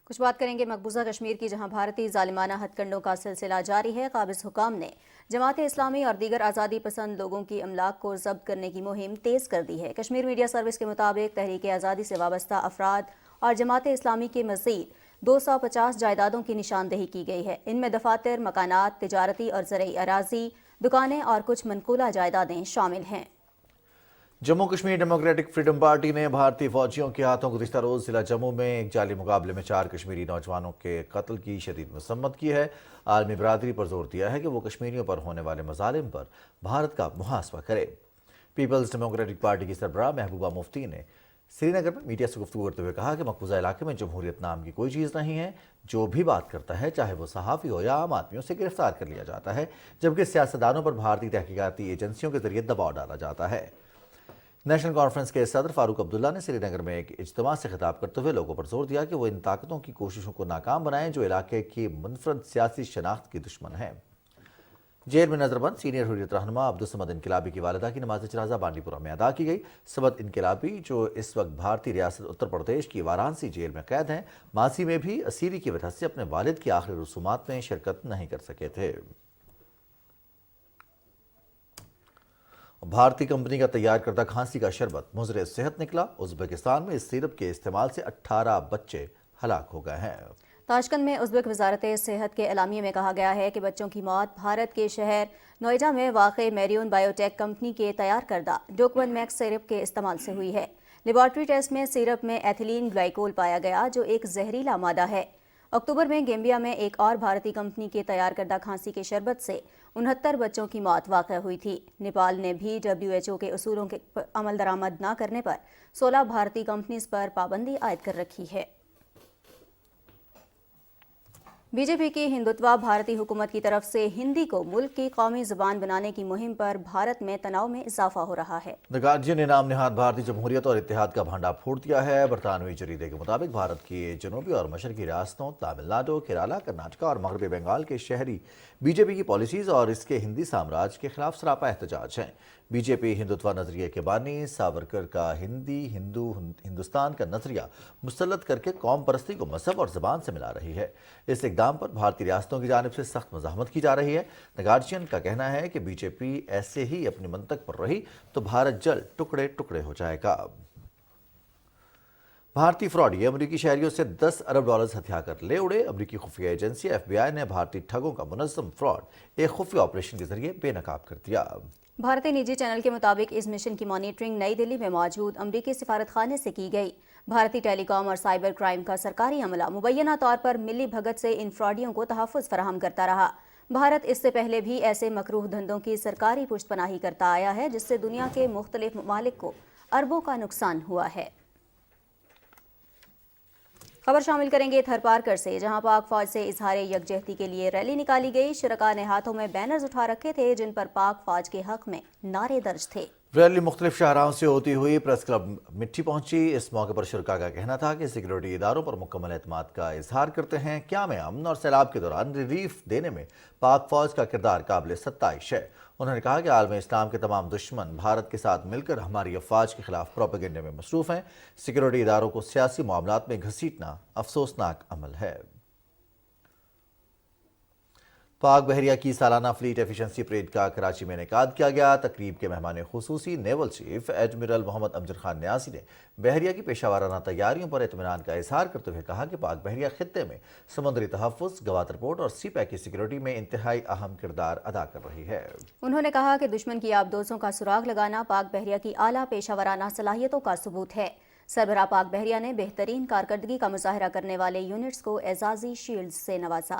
کچھ بات کریں گے مقبوضہ کشمیر کی، جہاں بھارتی ظالمانہ ہتھ کنڈوں کا سلسلہ جاری ہے۔ قابض حکام نے جماعت اسلامی اور دیگر آزادی پسند لوگوں کی املاک کو ضبط کرنے کی مہم تیز کر دی ہے۔ کشمیر میڈیا سروس کے مطابق تحریک آزادی سے وابستہ افراد اور جماعت اسلامی کے مزید 250 جائیدادوں کی نشاندہی کی گئی ہے۔ ان میں دفاتر، مکانات، تجارتی اور زرعی اراضی، دکانیں اور کچھ منقولہ جائیدادیں شامل ہیں۔ Jammu Kashmir democratic freedom party نے بھارتی فوجیوں کے ہاتھوں گزشتہ روز ضلع جموں میں ایک جعلی مقابلے میں 4 کشمیری نوجوانوں کے قتل کی شدید مذمت کی ہے۔ عالمی برادری پر زور دیا ہے کہ وہ کشمیریوں پر ہونے والے مظالم پر بھارت کا محاسبہ کرے۔ پیپلز ڈیموکریٹک پارٹی کی سربراہ محبوبہ مفتی نے سری نگر میں میڈیا سے گفتگو کرتے ہوئے کہا کہ مقبوضہ علاقے میں جمہوریت نام کی کوئی چیز نہیں ہے۔ جو بھی بات کرتا ہے، چاہے وہ صحافی ہو یا عام آدمیوں سے گرفتار کر لیا جاتا ہے، جبکہ سیاستدانوں پر بھارتی تحقیقاتی ایجنسیوں کے ذریعے دباؤ ڈالا جاتا ہے۔ نیشنل کانفرنس کے صدر فاروق عبداللہ نے سری نگر میں ایک اجتماع سے خطاب کرتے ہوئے لوگوں پر زور دیا کہ وہ ان طاقتوں کی کوششوں کو ناکام بنائیں جو علاقے کی منفرد سیاسی شناخت کی دشمن ہیں۔ جیل میں نظر بند سینئر حریت رہنما عبدالصمد انقلابی کی والدہ کی نماز جنازہ بانڈی پورہ میں ادا کی گئی۔ صمد انقلابی جو اس وقت بھارتی ریاست اتر پردیش کی وارانسی جیل میں قید ہیں، ماضی میں بھی اسیری کی وجہ سے اپنے والد کی آخری رسومات میں شرکت نہیں کر سکے تھے۔ بھارتی کمپنی کا تیار کردہ کھانسی کا شربت مضر صحت نکلا۔ ازبکستان میں اس سیرپ کے استعمال سے 18 بچے ہلاک ہو گئے ہیں۔ تاشکند میں ازبک وزارت صحت کے اعلامیے میں کہا گیا ہے کہ بچوں کی موت بھارت کے شہر نوئیڈا میں واقع میریون بائیو ٹیک کمپنی کے تیار کردہ ڈوکون میکس سیرپ کے استعمال سے ہوئی ہے۔ لیبارٹری ٹیسٹ میں سیرپ میں ایتھیلین گلائکول پایا گیا جو ایک زہریلا مادہ ہے۔ اکتوبر میں گیمبیا میں ایک اور بھارتی کمپنی کے تیار کردہ کھانسی کے شربت سے 69 بچوں کی موت واقع ہوئی تھی۔ نیپال نے بھی WHO کے اصولوں کے عمل درآمد نہ کرنے پر 16 بھارتی کمپنیز پر پابندی عائد کر رکھی ہے۔ بی جے پی کی ہندوتوا بھارتی حکومت کی طرف سے ہندی کو ملک کی قومی زبان بنانے کی مہم پر بھارت میں تناؤ میں اضافہ ہو رہا ہے۔ دی گارڈین نے نام نہاد بھارتی جمہوریت اور اتحاد کا بھانڈا پھوڑ دیا ہے۔ برطانوی جریدے کے مطابق بھارت کی جنوبی اور مشرقی ریاستوں تامل ناڈو، کیرالہ، کرناٹکا اور مغربی بنگال کے شہری بی جے پی کی پالیسیز اور اس کے ہندی سامراج کے خلاف سراپا احتجاج ہیں۔ بی جے پی ہندوتوا نظریے کے بانی ساورکر کا ہندوستان کا نظریہ مسلط کر کے قوم پرستی کو مذہب اور زبان سے ملا رہی ہے۔ اس اقدام پر بھارتی ریاستوں کی جانب سے سخت مزاحمت کی جا رہی ہے۔ دی گارڈین کا کہنا ہے کہ بی جے پی ایسے ہی اپنی منطق پر رہی تو بھارت جلد ٹکڑے ٹکڑے ہو جائے گا۔ بھارتی فراڈی امریکی شہریوں سے $10 ارب ہتھیا کر لے اڑے۔ امریکی خفیہ ایجنسی FBI نے بھارتی ٹھگوں کا منظم فراڈ ایک خفیہ آپریشن کے ذریعے بے نقاب کر دیا۔ بھارتی نجی چینل کے مطابق اس مشن کی مانیٹرنگ نئی دہلی میں موجود امریکی سفارت خانے سے کی گئی۔ بھارتی ٹیلی کام اور سائبر کرائم کا سرکاری عملہ مبینہ طور پر ملی بھگت سے ان فراڈیوں کو تحفظ فراہم کرتا رہا۔ بھارت اس سے پہلے بھی ایسے مکروہ دھندوں کی سرکاری پشت پناہی کرتا آیا ہے جس سے دنیا کے مختلف ممالک کو اربوں کا نقصان ہوا ہے۔ خبر شامل کریں گے تھر پارکر سے، جہاں پاک فوج سے اظہار یکجہتی کے لیے ریلی نکالی گئی۔ شرکاء نے ہاتھوں میں بینرز اٹھا رکھے تھے جن پر پاک فوج کے حق میں نعرے درج تھے۔ ریلی مختلف شاہراہوں سے ہوتی ہوئی پریس کلب مٹی پہنچی۔ اس موقع پر شرکاء کا کہنا تھا کہ سیکورٹی اداروں پر مکمل اعتماد کا اظہار کرتے ہیں۔ قیام امن اور سیلاب کے دوران ریلیف دینے میں پاک فوج کا کردار قابل ستائش ہے۔ انہوں نے کہا کہ عالم اسلام کے تمام دشمن بھارت کے ساتھ مل کر ہماری افواج کے خلاف پروپیگنڈے میں مصروف ہیں۔ سیکورٹی اداروں کو سیاسی معاملات میں گھسیٹنا افسوسناک عمل ہے۔ پاک بحریہ کی سالانہ فلیٹ ایفیشنسی پریڈ کا کراچی میں انعقاد کیا گیا۔ تقریب کے مہمان خصوصی نیول چیف ایڈمرل محمد امجد خان نیازی نے بحریہ کی پیشہ ورانہ تیاریوں پر اطمینان کا اظہار کرتے ہوئے کہا کہ پاک بحریہ خطے میں سمندری تحفظ، گوادر پورٹ اور سی پیک کی سیکورٹی میں انتہائی اہم کردار ادا کر رہی ہے۔ انہوں نے کہا کہ دشمن کی آبدوزوں کا سراغ لگانا پاک بحریہ کی اعلیٰ پیشہ ورانہ صلاحیتوں کا ثبوت ہے۔ سربراہ پاک بحریہ نے بہترین کارکردگی کا مظاہرہ کرنے والے یونٹس کو اعزازی شیلڈ سے نوازا۔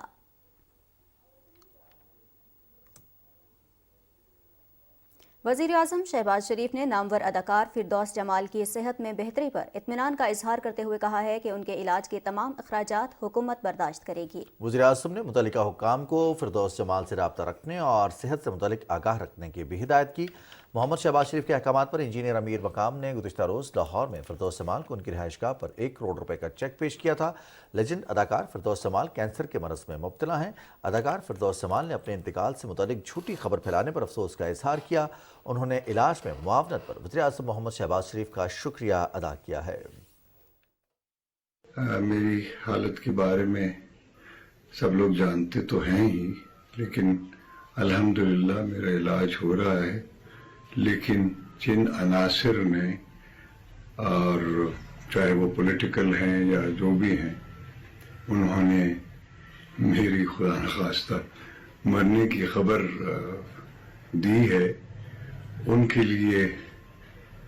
وزیر اعظم شہباز شریف نے نامور اداکار فردوس جمال کی صحت میں بہتری پر اطمینان کا اظہار کرتے ہوئے کہا ہے کہ ان کے علاج کے تمام اخراجات حکومت برداشت کرے گی۔ وزیر اعظم نے متعلقہ حکام کو فردوس جمال سے رابطہ رکھنے اور صحت سے متعلق آگاہ رکھنے کی بھی ہدایت کی۔ محمد شہباز شریف کے احکامات پر انجینئر امیر مقام نے گزشتہ روز لاہور میں فردوس جمال کو ان کی رہائش گاہ پر 1 کروڑ روپے کا چیک پیش کیا تھا۔ لیجنڈ اداکار فردوس جمال کینسر کے مرض میں مبتلا ہیں۔ اداکار فردوس جمال نے اپنے انتقال سے متعلق جھوٹی خبر پھیلانے پر افسوس کا اظہار کیا۔ انہوں نے علاج میں معاونت پر وزیر اعظم محمد شہباز شریف کا شکریہ ادا کیا ہے۔ میری حالت کے بارے میں سب لوگ جانتے تو ہیں ہی، لیکن الحمدللہ میرا علاج ہو رہا ہے۔ لیکن جن عناصر نے، اور چاہے وہ پولیٹیکل ہیں یا جو بھی ہیں، انہوں نے میری خدا نخواستہ مرنے کی خبر دی ہے، ان کے لیے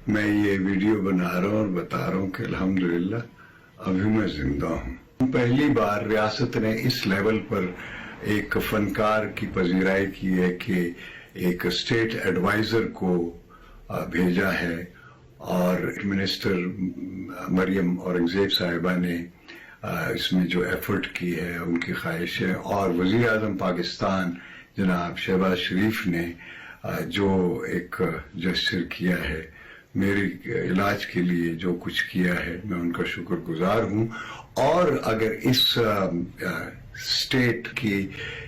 میں یہ ویڈیو بنا رہا ہوں اور بتا رہا ہوں کہ الحمدللہ ابھی میں زندہ ہوں۔ پہلی بار ریاست نے اس لیول پر ایک فنکار کی پذیرائی کی ہے کہ ایک اسٹیٹ ایڈوائزر کو بھیجا ہے، اور منسٹر مریم اورنگزیب صاحبہ نے اس میں جو ایفرٹ کی ہے، ان کی خواہش ہے، اور وزیر اعظم پاکستان جناب شہباز شریف نے جو ایک جسچر کیا ہے میرے علاج کے لیے، جو کچھ کیا ہے، میں ان کا شکر گزار ہوں۔ اور اگر اس اسٹیٹ کی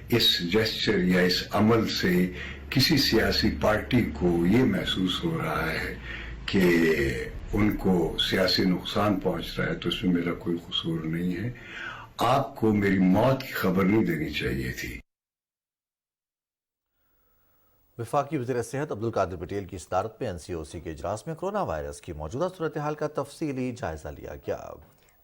اس جسچر یا اس عمل سے کسی سیاسی پارٹی کو یہ محسوس ہو رہا ہے کہ ان کو سیاسی نقصان پہنچ رہا ہے، تو اس میں میرا کوئی قصور نہیں ہے۔ آپ کو میری موت کی خبر نہیں دینی چاہیے تھی۔ वफाकी वज़ीर सेहत अब्दुल पटेल की सदारत में NCOC के इजलास में कोरोना वायरस की मौजूदा सूरत हाल का तफसीली जायजा लिया गया।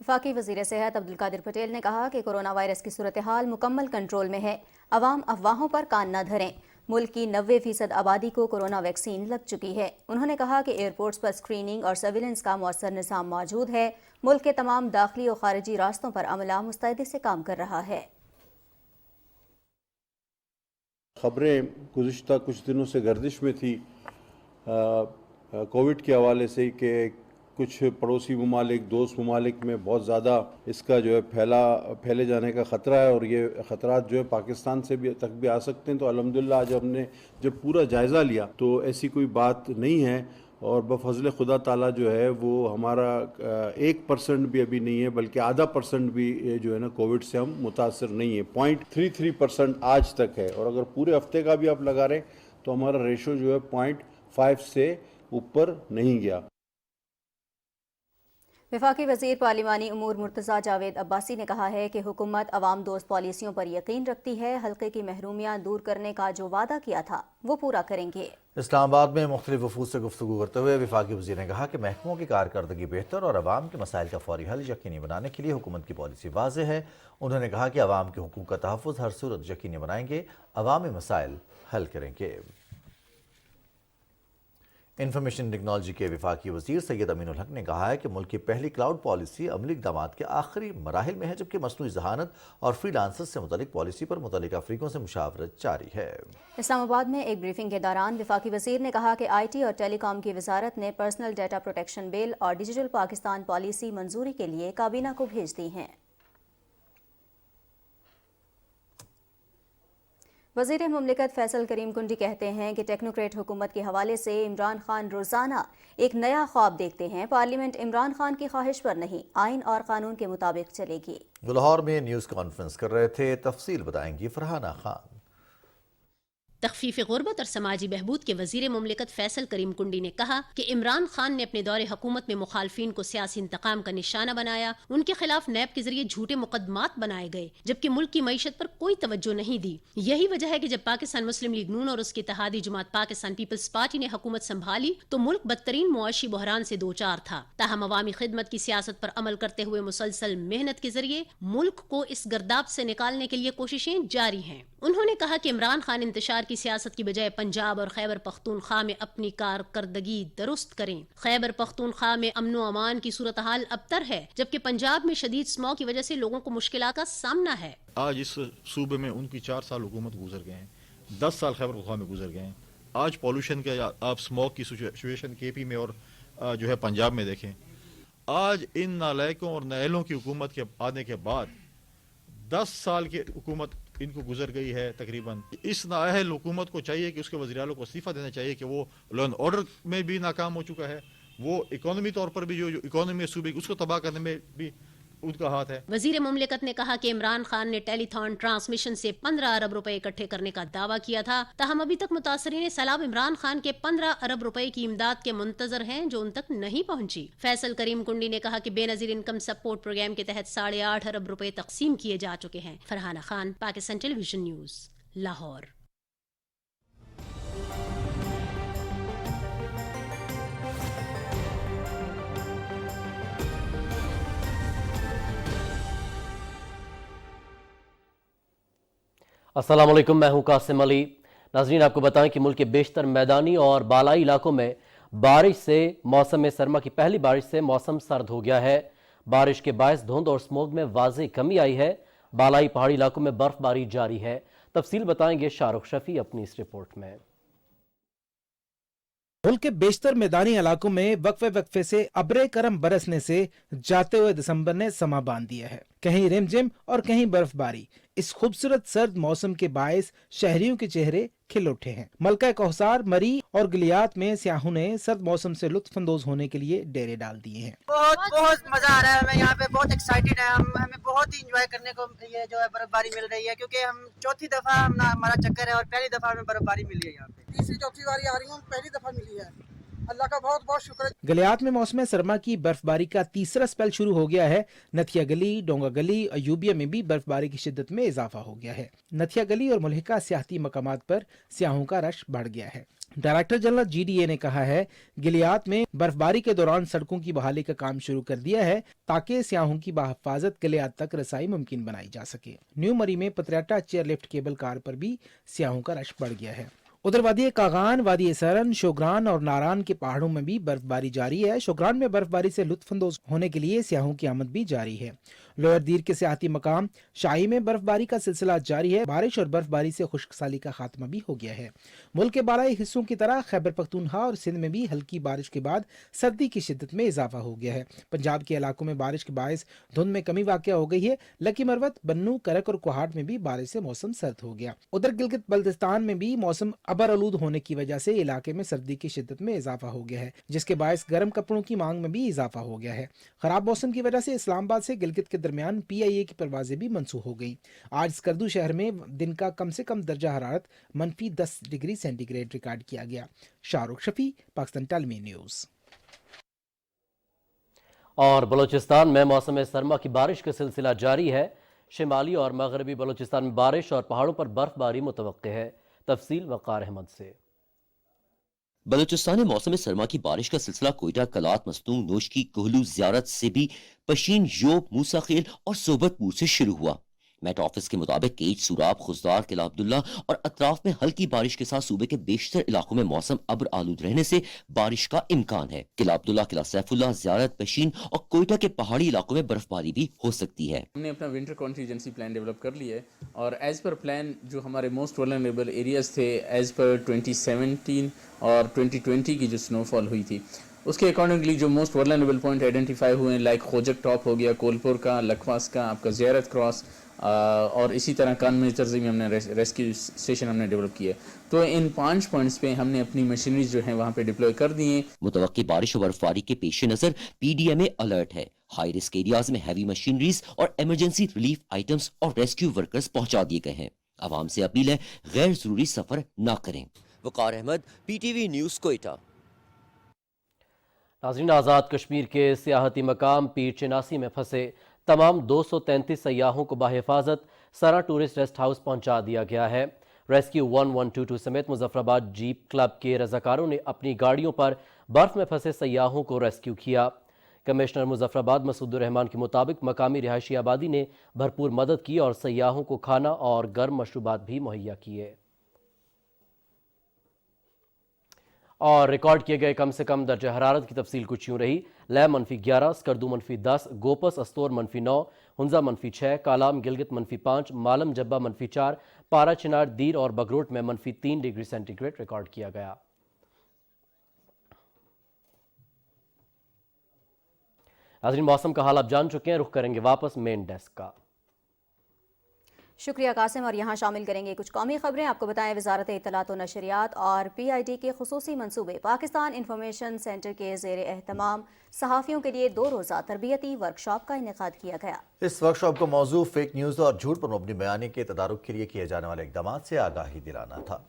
वफाकी वज़ीर सेहत अब्दुल पटेल ने कहा कि कोरोना वायरस की सूरत हाल मुकम्मल कंट्रोल में है। अवाम अफवाहों पर कान न धरें। मुल्क की 90% आबादी को कोरोना वैक्सीन लग चुकी है। उन्होंने कहा कि एयरपोर्ट्स पर स्क्रीनिंग और सर्विलेंस का मौसर निज़ाम मौजूद है। मुल्क के तमाम दाखिली और खारिजी रास्तों पर अमला मुस्तैदी से काम कर रहा है। खबरें गुज़िश्ता कुछ दिनों से गर्दिश में थी कोविड के हवाले से कि कुछ पड़ोसी ममालिक, दोस्त ममालिक में बहुत ज़्यादा इसका जो है फैले जाने का ख़तरा है और ये ख़तरात जो है पाकिस्तान से भी तक भी आ सकते हैं। तो अल्हम्दुलिल्लाह आज हमने जब पूरा जायज़ा लिया तो ऐसी कोई बात नहीं है और बफज़ल खुदा ताला जो है वो हमारा 1% भी अभी नहीं है, बल्कि % भी जो है ना कोविड से हम मुतासर नहीं है। 0.33% आज तक है और अगर पूरे हफ्ते का भी आप लगा रहे तो हमारा रेशो जो है 0.5 से ऊपर नहीं गया। वफाकी वज़ीर पार्लिमानी उमूर मुर्तज़ा जावेद अब्बासी ने कहा है कि हुकूमत अवाम दोस्त पॉलिसियों पर यकीन रखती है। हल्के की महरूमियाँ दूर करने का जो वादा किया था वो पूरा करेंगे। इस्लामाबाद में मुख्तलिफ वफूद से गुफ्तगू करते हुए वफाकी वज़ीर ने कहा कि महकमों की कारकर्दगी बेहतर और अवाम के मसाइल का फौरी हल यकीनी बनाने के लिए हुकूमत की पॉलिसी वाज़ेह है। उन्होंने कहा कि अवाम के हुकूक का तहफ़्फ़ुज़ हर सूरत यकीनी बनाएंगे, अवामी मसाइल हल करेंगे। इंफॉर्मेशन टेक्नोलॉजी के वफाकी वज़ीर सैयद अमीनुल हक ने कहा है कि मुल्क की पहली क्लाउड पॉलिसी अमली इक़दामात के आखिरी मराहिल में है, जबकि मसनूई ज़हानत और फ्रीलांसर्स से मुतल्लिक़ पॉलिसी पर मुतल्लिक़ा फ़रीक़ों से मुशावरत जारी है। इस्लामाबाद में एक ब्रीफिंग के दौरान वफाकी वज़ीर ने कहा कि IT और टेलीकॉम की वजारत ने पर्सनल डाटा प्रोटेक्शन बिल और डिजिटल पाकिस्तान पॉलिसी मंजूरी के लिए काबीना को भेज दी हैं। वज़ीर मुमलिकत फैसल करीम कुंडी कहते हैं कि टेक्नोक्रेट हुकूमत के हवाले से इमरान खान रोज़ाना एक नया ख्वाब देखते हैं। पार्लियामेंट इमरान खान की ख्वाहिश पर नहीं, आइन और कानून के मुताबिक चलेगी। वो लाहौर में न्यूज़ कॉन्फ्रेंस कर रहे थे। तफसील बताएंगी फरहाना खान। तख़फ़ीफ़ ग़ुरबत और समाजी बहबूद के वज़ीर मुमलिकत फैसल करीम कुंडी ने कहा कि इमरान खान ने अपने दौरे हुकूमत में मुखालफिन को सियासी इंतकाम का निशाना बनाया। उनके खिलाफ नैब के जरिए झूठे मुकदमात बनाए गए, जबकि मुल्क की मईशत पर कोई तवज्जो नहीं दी। यही वजह है कि जब पाकिस्तान मुस्लिम लीग नून और उसकी इत्तेहादी जमात पाकिस्तान पीपल्स पार्टी ने हुकूमत संभाली तो मुल्क बदतरीन मुआशी बहरान से दो चार था। ताहम अवामी खिदमत की सियासत पर अमल करते हुए मुसलसल मेहनत के जरिए मुल्क को इस गर्दाब से निकालने के लिए कोशिशें जारी हैं। उन्होंने कहा कि इमरान खान इंतशार की सियासत की बजाय पंजाब और खैबर पख्तूनख्वा में अपनी कारकर्दगी दुरुस्त करें। खैबर पख्तूनख्वा में अमनो अमान की सूरत हाल अबतर है, जबकि पंजाब में शदीद स्मॉग की वजह से लोगों को मुश्किलात का सामना है। आज इस सूबे में उनकी 4 साल हुकूमत गुजर गए हैं, 10 साल खैबर पख्तूनख्वा में गुजर गए हैं। आज पॉल्यूशन के आप स्मॉग की सिचुएशन KP में और जो है पंजाब में देखें। आज इन नालायकों और नायलों की हुकूमत के आने के बाद 10 साल की हुकूमत इनको गुजर गई है तकरीबन। इस नाअहल हुकूमत को चाहिए कि उसके वज़ीर आला को इस्तीफ़ा देना चाहिए कि वो लॉ एंड ऑर्डर में भी नाकाम हो चुका है, वो इकोनॉमी तौर पर भी जो इकोनॉमी सूबे उसको तबाह करने में भी उनका हाथ है। वजीर मुमलिकत ने कहा कि इमरान खान ने टेलीथॉन ट्रांसमिशन से 15 अरब रुपए इकट्ठे करने का दावा किया था। ताहम अभी तक मुतासरीन सैलाब इमरान खान के 15 अरब रुपए की इमदाद के मुंतजर हैं, जो उन तक नहीं पहुंची। फैसल करीम कुंडी ने कहा कि बेनजीर इनकम सपोर्ट प्रोग्राम के तहत 8.5 अरब रुपए तकसीम किए जा चुके हैं। Farhana Khan, Pakistan television news, Lahore. अस्सलाम वालेकुम, मैं हूं कासिम अली। नाज़रीन, आपको बताएं कि मुल्क के बेशतर मैदानी और बालाई इलाकों में बारिश से मौसम सरमा की पहली बारिश से मौसम सर्द हो गया है। बारिश के बायस धुंध और स्मोग में वाज़ेह कमी आई है। बालाई पहाड़ी इलाकों में बर्फबारी जारी है। तफसील बताएंगे शाहरुख शफी अपनी इस रिपोर्ट में। मुल्क के बेशतर मैदानी इलाकों में वक्फे वक्फे से अब्रे करम बरसने से जाते हुए दिसंबर ने समा बांध दिया है। कहीं रिमझिम और कहीं बर्फबारी। इस खूबसूरत सर्द मौसम के बायस शहरियों के चेहरे खिल उठे हैं। मलका कौसार, मरी और गिलियात में सियाहों ने सर्द मौसम से लुत्फ अंदोज होने के लिए डेरे डाल दिए हैं। बहुत मजा आ रहा है, हमें यहाँ पे बहुत एक्साइटेड है। हमें बहुत ही इंजॉय करने को ये जो है बर्फबारी मिल रही है, क्योंकि हम चौथी दफा हमारा चक्कर है और पहली दफा हमें बर्फबारी मिली है। यहाँ पे तीसरी चौथी बारी आ रही हूँ, पहली दफा मिली है। अल्लाह का बहुत बहुत शुक्र। गलियात में मौसम सरमा की बर्फबारी का तीसरा स्पेल शुरू हो गया है। नथिया गली, डोंगा गली, अयूबिया में भी बर्फबारी की शिद्दत में इजाफा हो गया है। नथिया गली और मुल्हिका सियाहती मकामात पर सियाहों का रश बढ़ गया है। डायरेक्टर जनरल GDA ने कहा है गिलियात में बर्फबारी के दौरान सड़कों की बहाली का काम शुरू कर दिया है ताकि सियाहों की बाहिफाजत गिलियात तक रसाई मुमकिन बनाई जा सके। न्यू मरी में पतराटा चेयरलिफ्ट केबल कार पर भी सियाहों का रश बढ़ गया है। उधर वादी कागान, वादी सरन, शोग्रान और नारान के पहाड़ों में भी बर्फबारी जारी है। शोग्रान में बर्फबारी से लुत्फानंदोज होने के लिए सियाहों की आमद भी जारी है। लोअर दीर के सियाहती मकाम शाही में बर्फबारी का सिलसिला जारी है। बारिश और बर्फबारी से खुश्कसाली का खात्मा भी हो गया है। मुल्क के बालाई हिस्सों की तरह खैबर पख्तूनख्वा और सिंध में भी हल्की बारिश के बाद सर्दी की शिद्दत में इजाफा हो गया है। पंजाब के इलाकों में बारिश के बायस धुंध में कमी वाक़या हो गई है। लकी मरवत, बन्नू, करक और कोहाट में भी बारिश से मौसम सर्द हो गया। उधर गिलगित बल्तिस्तान में भी मौसम अबर आलूद होने की वजह से इलाके में सर्दी की शिद्दत में इजाफा हो गया है, जिसके बायस गर्म कपड़ों की मांग में भी इजाफा हो गया है। खराब मौसम की वजह से इस्लामाबाद से गिलगित के दरमियान PIA की परवाजें भी मनसूख हो गई। आज स्कर्दू शहर में दिन का कम से कम दर्जा हरारत -10 डिग्री सेंटीग्रेड रिकॉर्ड किया गया। शाहरुख शफी, पाकिस्तान टेलीवी न्यूज़। और बलूचिस्तान में मौसम सरमा की बारिश का सिलसिला जारी है। शिमाली और मगरबी बलूचिस्तान में बारिश और पहाड़ों पर बर्फबारी मुतवक्के है। तफसील वक़ार अहमद से। बलूचिस्तान में मौसम सरमा की बारिश का सिलसिला कोयटा, कलात, मस्तूंग, नोशकी, कोहलू, ज़ियारत से भी पशीन, योब, मूसा खेल और सोबतपुर से शुरू हुआ। मेट ऑफिस के मुताबिक केच, सुराब, खुजदार, किला अब्दुल्ला और अतराफ में हल्की बारिश के साथ सूबे के बेशतर इलाकों में मौसम अब्र आलूद रहने से बारिश का इम्कान है। किला अब्दुल्ला, किला सैफुल्ला, ज़ियारत, पशीन और कोयटा के पहाड़ी इलाकों में बर्फबारी भी हो सकती है। हमने अपना विंटर कॉन्टीजेंसी प्लान डेवलप कर लिया है और एज पर प्लान जो हमारे मोस्ट वल्नरेबल एरियाज थे एज पर 2017 और 2020 की जो स्नोफॉल हुई थी उसके अकॉर्डिंगली जो मोस्ट वल्नरेबल पॉइंट आइडेंटिफाई हुए हैं, लाइक खोजक टॉप हो गया, कोलपुर का, लखवास का, आपका ज़ियारत क्रॉस और इसी तरह कान में तरजी में हमने रेस्क्यू स्टेशन हमने डेवलप किया। तो इन 5 पॉइंट्स पे हमने अपनी मशीनरीज जो है वहाँ पे डिप्लॉय कर दी हैं। मुतवक्की बारिश और बर्फबारी के पेश नज़र PDMA अलर्ट है। हाई रिस्क एरियाज में हैवी मशीनरीज और इमरजेंसी रिलीफ आइटम्स और रेस्क्यू वर्कर्स पहुँचा दिए गए हैं। आवाम से अपील है गैर जरूरी सफर ना करें। वकार अहमद, PTV न्यूज़, कोयटा। नाज़रीन, आज़ाद कश्मीर के सियाहती मकाम पीर चिनासी में फंसे तमाम 233 सयाहों को बाहिफाजत सरा टूरिस्ट रेस्ट हाउस पहुंचा दिया गया है। रेस्क्यू 1122 समेत मुजफ्फराबाद जीप क्लब के रजाकारों ने अपनी गाड़ियों पर बर्फ में फंसे सयाहों को रेस्क्यू किया। कमिश्नर मुजफ्फराबाद मसूदुर रहमान के मुताबिक मकामी रिहायशी आबादी ने भरपूर मदद की और सयाहों को खाना और गर्म मशरूबात भी मुहैया किए। और रिकॉर्ड किए गए कम से कम दर्जा हरारत की तफसील कुछ यूँ रही। लैम -11, स्कर्दू -10, गोपस अस्तोर -9, हुंजा -6, कालाम गिलगित -5, मालम जब्बा -4, पारा चिनार, दीर और बगरोट में -3 डिग्री सेंटीग्रेड रिकॉर्ड किया गया। नाज़रीन, मौसम का हाल आप जान चुके हैं। रुख करेंगे वापस मेन डेस्क का। शुक्रिया कासिम। और यहाँ शामिल करेंगे कुछ कौमी खबरें। आपको बताएं, वजारत इत्तलात व नशरियात और PID के खुसूसी मंसूबे पाकिस्तान इंफॉर्मेशन सेंटर के ज़ेर एहतमाम सहाफ़ियों के लिए 2 रोज़ा तरबियती वर्कशॉप का इनेकाद किया गया। इस वर्कशॉप का मौजू फेक न्यूज़ और झूठ पर मबनी बयानी के तदारुक के लिए किए जाने वाले इक़दामात से आगाही दिलाना था।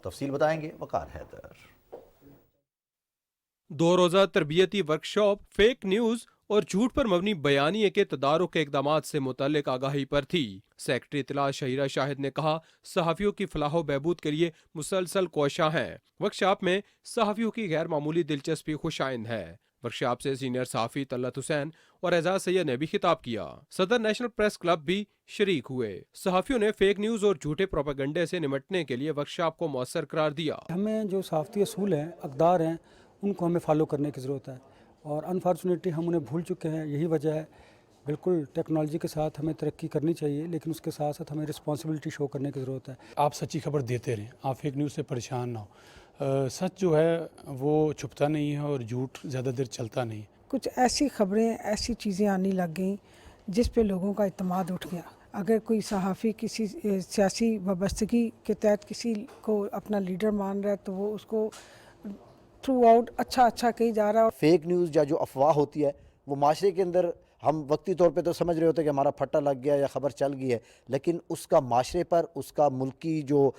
तफसील बताएंगे वकार हैदर। 2 रोज़ा तरबियती वर्कशॉप फेक न्यूज़ और झूठ पर मबनी बयानी के तदारुक के इक़दामात से मुतल्लिक आगाही पर थी। सेक्रेटरी इत्तलात शहीरा शाहिद ने कहा, सहाफ़ियों की फलाह बहबूद के लिए मुसलसल कोशिशां हैं। वर्कशॉप में सहाफ़ियों की गैर मामूली दिलचस्पी खुशाइंद है। वर्कशॉप से सीनियर सहाफ़ी तलत हुसैन और एजाज सैयद ने भी खिताब किया। सदर नेशनल प्रेस क्लब भी शरीक हुए। सहाफ़ियों ने फेक न्यूज़ और झूठे प्रोपेगेंडे से निमटने के लिए वर्कशॉप को मौसर करार दिया। हमें जो सहाफ़ती असूल हैं, अक़दार हैं, उनको हमें फॉलो करने की ज़रूरत है और अनफॉर्चुनेटली हम उन्हें भूल चुके हैं। यही वजह है। बिल्कुल टेक्नोलॉजी के साथ हमें तरक्की करनी चाहिए, लेकिन उसके साथ साथ हमें रिस्पॉन्सिबिलिटी शो करने की ज़रूरत है। आप सच्ची खबर देते रहें, आप फेक न्यूज़ से परेशान ना हो। सच जो है वो छुपता नहीं है और झूठ ज़्यादा देर चलता नहीं। कुछ ऐसी खबरें, ऐसी चीज़ें आने लग गई जिस पे लोगों का इत्मीनान उठ गया। अगर कोई सहाफ़ी किसी सियासी वाबस्तगी के तहत किसी को अपना लीडर मान रहा है तो वो उसको थ्रू आउट अच्छा कही जा रहा है। फेक न्यूज़ या जो अफवाह होती है वो माशरे के अंदर ہم وقتی طور پہ تو سمجھ رہے ہوتے کہ ہمارا پھٹا لگ گیا یا خبر چل گئی ہے، لیکن اس کا معاشرے پر، اس کا ملکی جو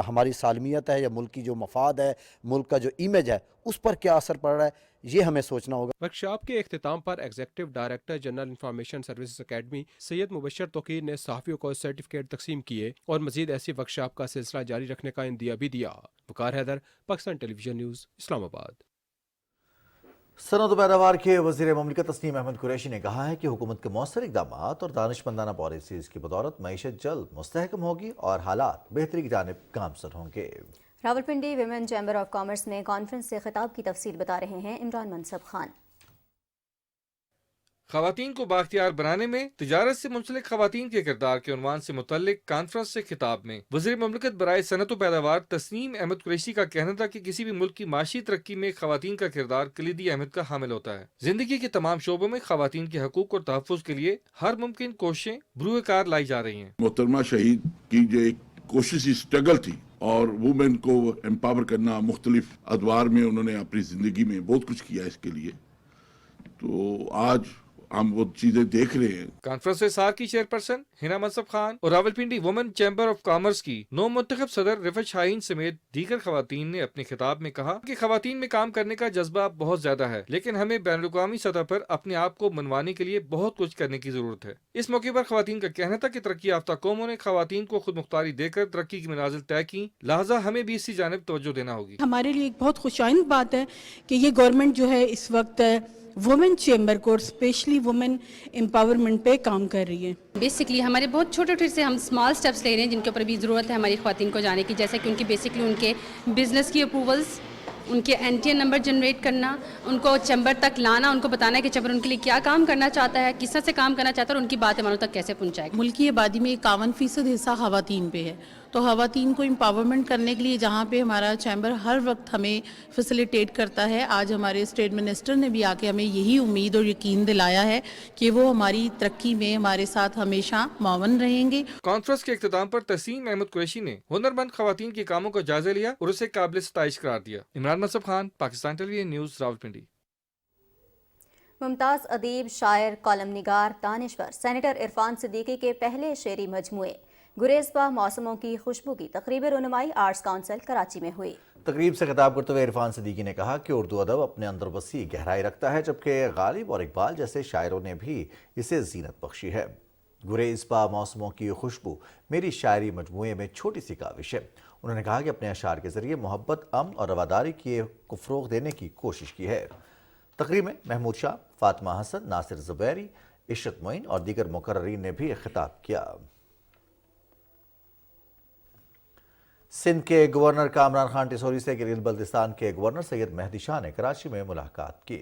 ہماری سالمیت ہے یا ملکی جو مفاد ہے، ملک کا جو امیج ہے، اس پر کیا اثر پڑ رہا ہے، یہ ہمیں سوچنا ہوگا۔ ورکشاپ کے اختتام پر executive director general information services academy Syed Mubashir Tauqeer نے صحافیوں کو سرٹیفکیٹ تقسیم کیے اور مزید ایسی ورکشاپ کا سلسلہ جاری رکھنے کا عندیہ بھی دیا۔ وقار حیدر، پاکستان ٹیلی ویژن نیوز، اسلام آباد۔ صنعت و پیداوار کے وزیر مملکت تسنیم احمد قریشی نے کہا ہے کہ حکومت کے مؤثر اقدامات اور دانشمندانہ پالیسیز کی بدولت معیشت جلد مستحکم ہوگی اور حالات بہتری کی جانب گامزن ہوں گے۔ Rawalpindi women chamber of commerce میں کانفرنس سے خطاب کی تفصیل بتا رہے ہیں عمران منصب خان۔ خواتین کو بااختیار بنانے میں تجارت سے منسلک خواتین کے کردار کے عنوان سے متعلق کانفرنس سے خطاب میں وزیر مملکت برائے صنعت و پیداوار تسنیم احمد قریشی کا کہنا تھا کہ کسی بھی ملک کی معاشی ترقی میں خواتین کا کردار کلیدی اہمیت کا حامل ہوتا ہے۔ زندگی کے تمام شعبوں میں خواتین کے حقوق اور تحفظ کے لیے ہر ممکن کوششیں بروئے کار لائی جا رہی ہیں۔ محترمہ شہید کی جو ایک کوشش اسٹرگل تھی اور وومن کو امپاور کرنا، مختلف ادوار میں انہوں نے اپنی زندگی میں بہت کچھ کیا اس کے لیے، تو آج ہم وہ چیزیں دیکھ رہے ہیں۔ کانفرنس سے سار کی چیئرپرسن ہنا منصب خان اور Rawalpindi women chamber of commerce کی نو منتخب صدر رفعت شاہین سمیت دیگر خواتین نے اپنے خطاب میں کہا کہ خواتین میں کام کرنے کا جذبہ بہت زیادہ ہے، لیکن ہمیں بین الاقوامی سطح پر اپنے آپ کو منوانے کے لیے بہت کچھ کرنے کی ضرورت ہے۔ اس موقع پر خواتین کا کہنا تھا کہ ترقی یافتہ قوموں نے خواتین کو خود مختاری دے کر ترقی کی منازل طے کی، لہٰذا ہمیں بھی اسی جانب توجہ دینا ہوگی۔ ہمارے لیے ایک بہت خوشائند بات ہے کہ یہ گورنمنٹ جو ہے اس وقت وومن چیمبر کو اسپیشلی وومن امپاورمنٹ پہ کام کر رہی ہے۔ بیسکلی ہمارے بہت چھوٹے چھوٹے سے ہم اسمال سٹیپس لے رہے ہیں جن کے اوپر بھی ضرورت ہے ہماری خواتین کو جانے کی، جیسے کہ ان کی بیسکلی ان کے بزنس کی اپروولس، ان کے NTN نمبر جنریٹ کرنا، ان کو چیمبر تک لانا، ان کو بتانا ہے کہ چیمبر ان کے لیے کیا کام کرنا چاہتا ہے، کس طرح سے کام کرنا چاہتا ہے اور ان کی باتیں مانوں تک کیسے پہنچائے۔ ملک کی آبادی میں 51% حصہ خواتین پہ ہے، تو خواتین کو امپاورمنٹ کرنے کے لیے جہاں پہ ہمارا چیمبر ہر وقت ہمیں فیسیلیٹیٹ کرتا ہے، آج ہمارے اسٹیٹ منسٹر نے بھی آ کے ہمیں یہی امید اور یقین دلایا ہے کہ وہ ہماری ترقی میں ہمارے ساتھ ہمیشہ معاون رہیں گے۔ کانفرنس کے اختتام پر تسنیم احمد قریشی نے ہنرمند خواتین کے کاموں کا جائزہ لیا اور اسے قابل ستائش قرار دیا۔ عمران منصب خان، پاکستان ٹیلی ویژن نیوز، راولپنڈی۔ ممتاز ادیب، شاعر، کالم نگار، دانشور سینیٹر عرفان صدیقی کے پہلے شعری مجموعے گریزبا موسموں کی خوشبو کی تقریبی رونمائی آرٹس کونسل کراچی میں ہوئی۔ تقریب سے خطاب کرتے ہوئے عرفان صدیقی نے کہا کہ اردو ادب اپنے اندر وسیع گہرائی رکھتا ہے، جبکہ غالب اور اقبال جیسے شاعروں نے بھی اسے زینت بخشی ہے۔ گریزبا موسموں کی خوشبو میری شاعری مجموعے میں چھوٹی سی کاوش ہے۔ انہوں نے کہا کہ اپنے اشعار کے ذریعے محبت، امن اور رواداری کو فروغ دینے کی کوشش کی ہے۔ تقریب میں محمود شاہ، فاطمہ حسن، ناصر زبیری، عشرت معین اور دیگر مقررین نے بھی خطاب کیا۔ سندھ کے گورنر کامران خان ٹیسوری سے گلیل بلتستان کے گورنر سید مہدی شاہ نے کراچی میں ملاقات کی۔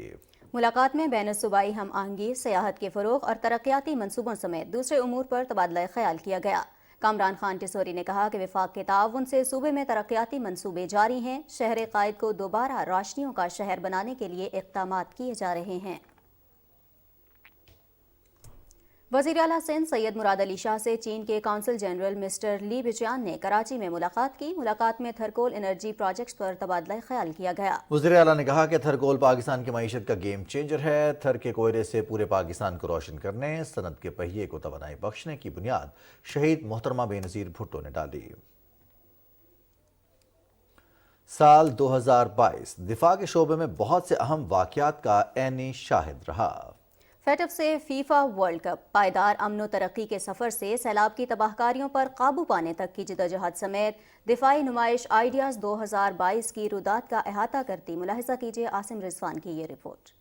ملاقات میں بین الصوبائی ہم آہنگی، سیاحت کے فروغ اور ترقیاتی منصوبوں سمیت دوسرے امور پر تبادلہ خیال کیا گیا۔ کامران خان ٹیسوری نے کہا کہ وفاق کے تعاون سے صوبے میں ترقیاتی منصوبے جاری ہیں، شہر قائد کو دوبارہ روشنیوں کا شہر بنانے کے لیے اقدامات کیے جا رہے ہیں۔ وزیر اعلیٰ سندھ سید مراد علی شاہ سے چین کے کونسل جنرل مسٹر لی بچیان نے کراچی میں ملاقات کی۔ ملاقات میں تھرکول انرجی پروجیکٹس پر تبادلہ خیال کیا گیا۔ وزیر اعلیٰ نے کہا کہ تھرکول پاکستان کی معیشت کا گیم چینجر ہے۔ تھر کے کوئلے سے پورے پاکستان کو روشن کرنے، صنعت کے پہیے کو توانائی بخشنے کی بنیاد شہید محترمہ بے نظیر بھٹو نے ڈالی۔ سال 2022 دفاع کے شعبے میں بہت سے اہم واقعات کا عینی شاہد رہا۔ فیٹف سے فیفا ورلڈ کپ، پائیدار امن و ترقی کے سفر سے سیلاب کی تباہ کاریوں پر قابو پانے تک کی جدوجہد سمیت دفاعی نمائش آئیڈیاز 2022 کی رودات کا احاطہ کرتی۔ ملاحظہ کیجیے عاصم رضوان کی یہ رپورٹ۔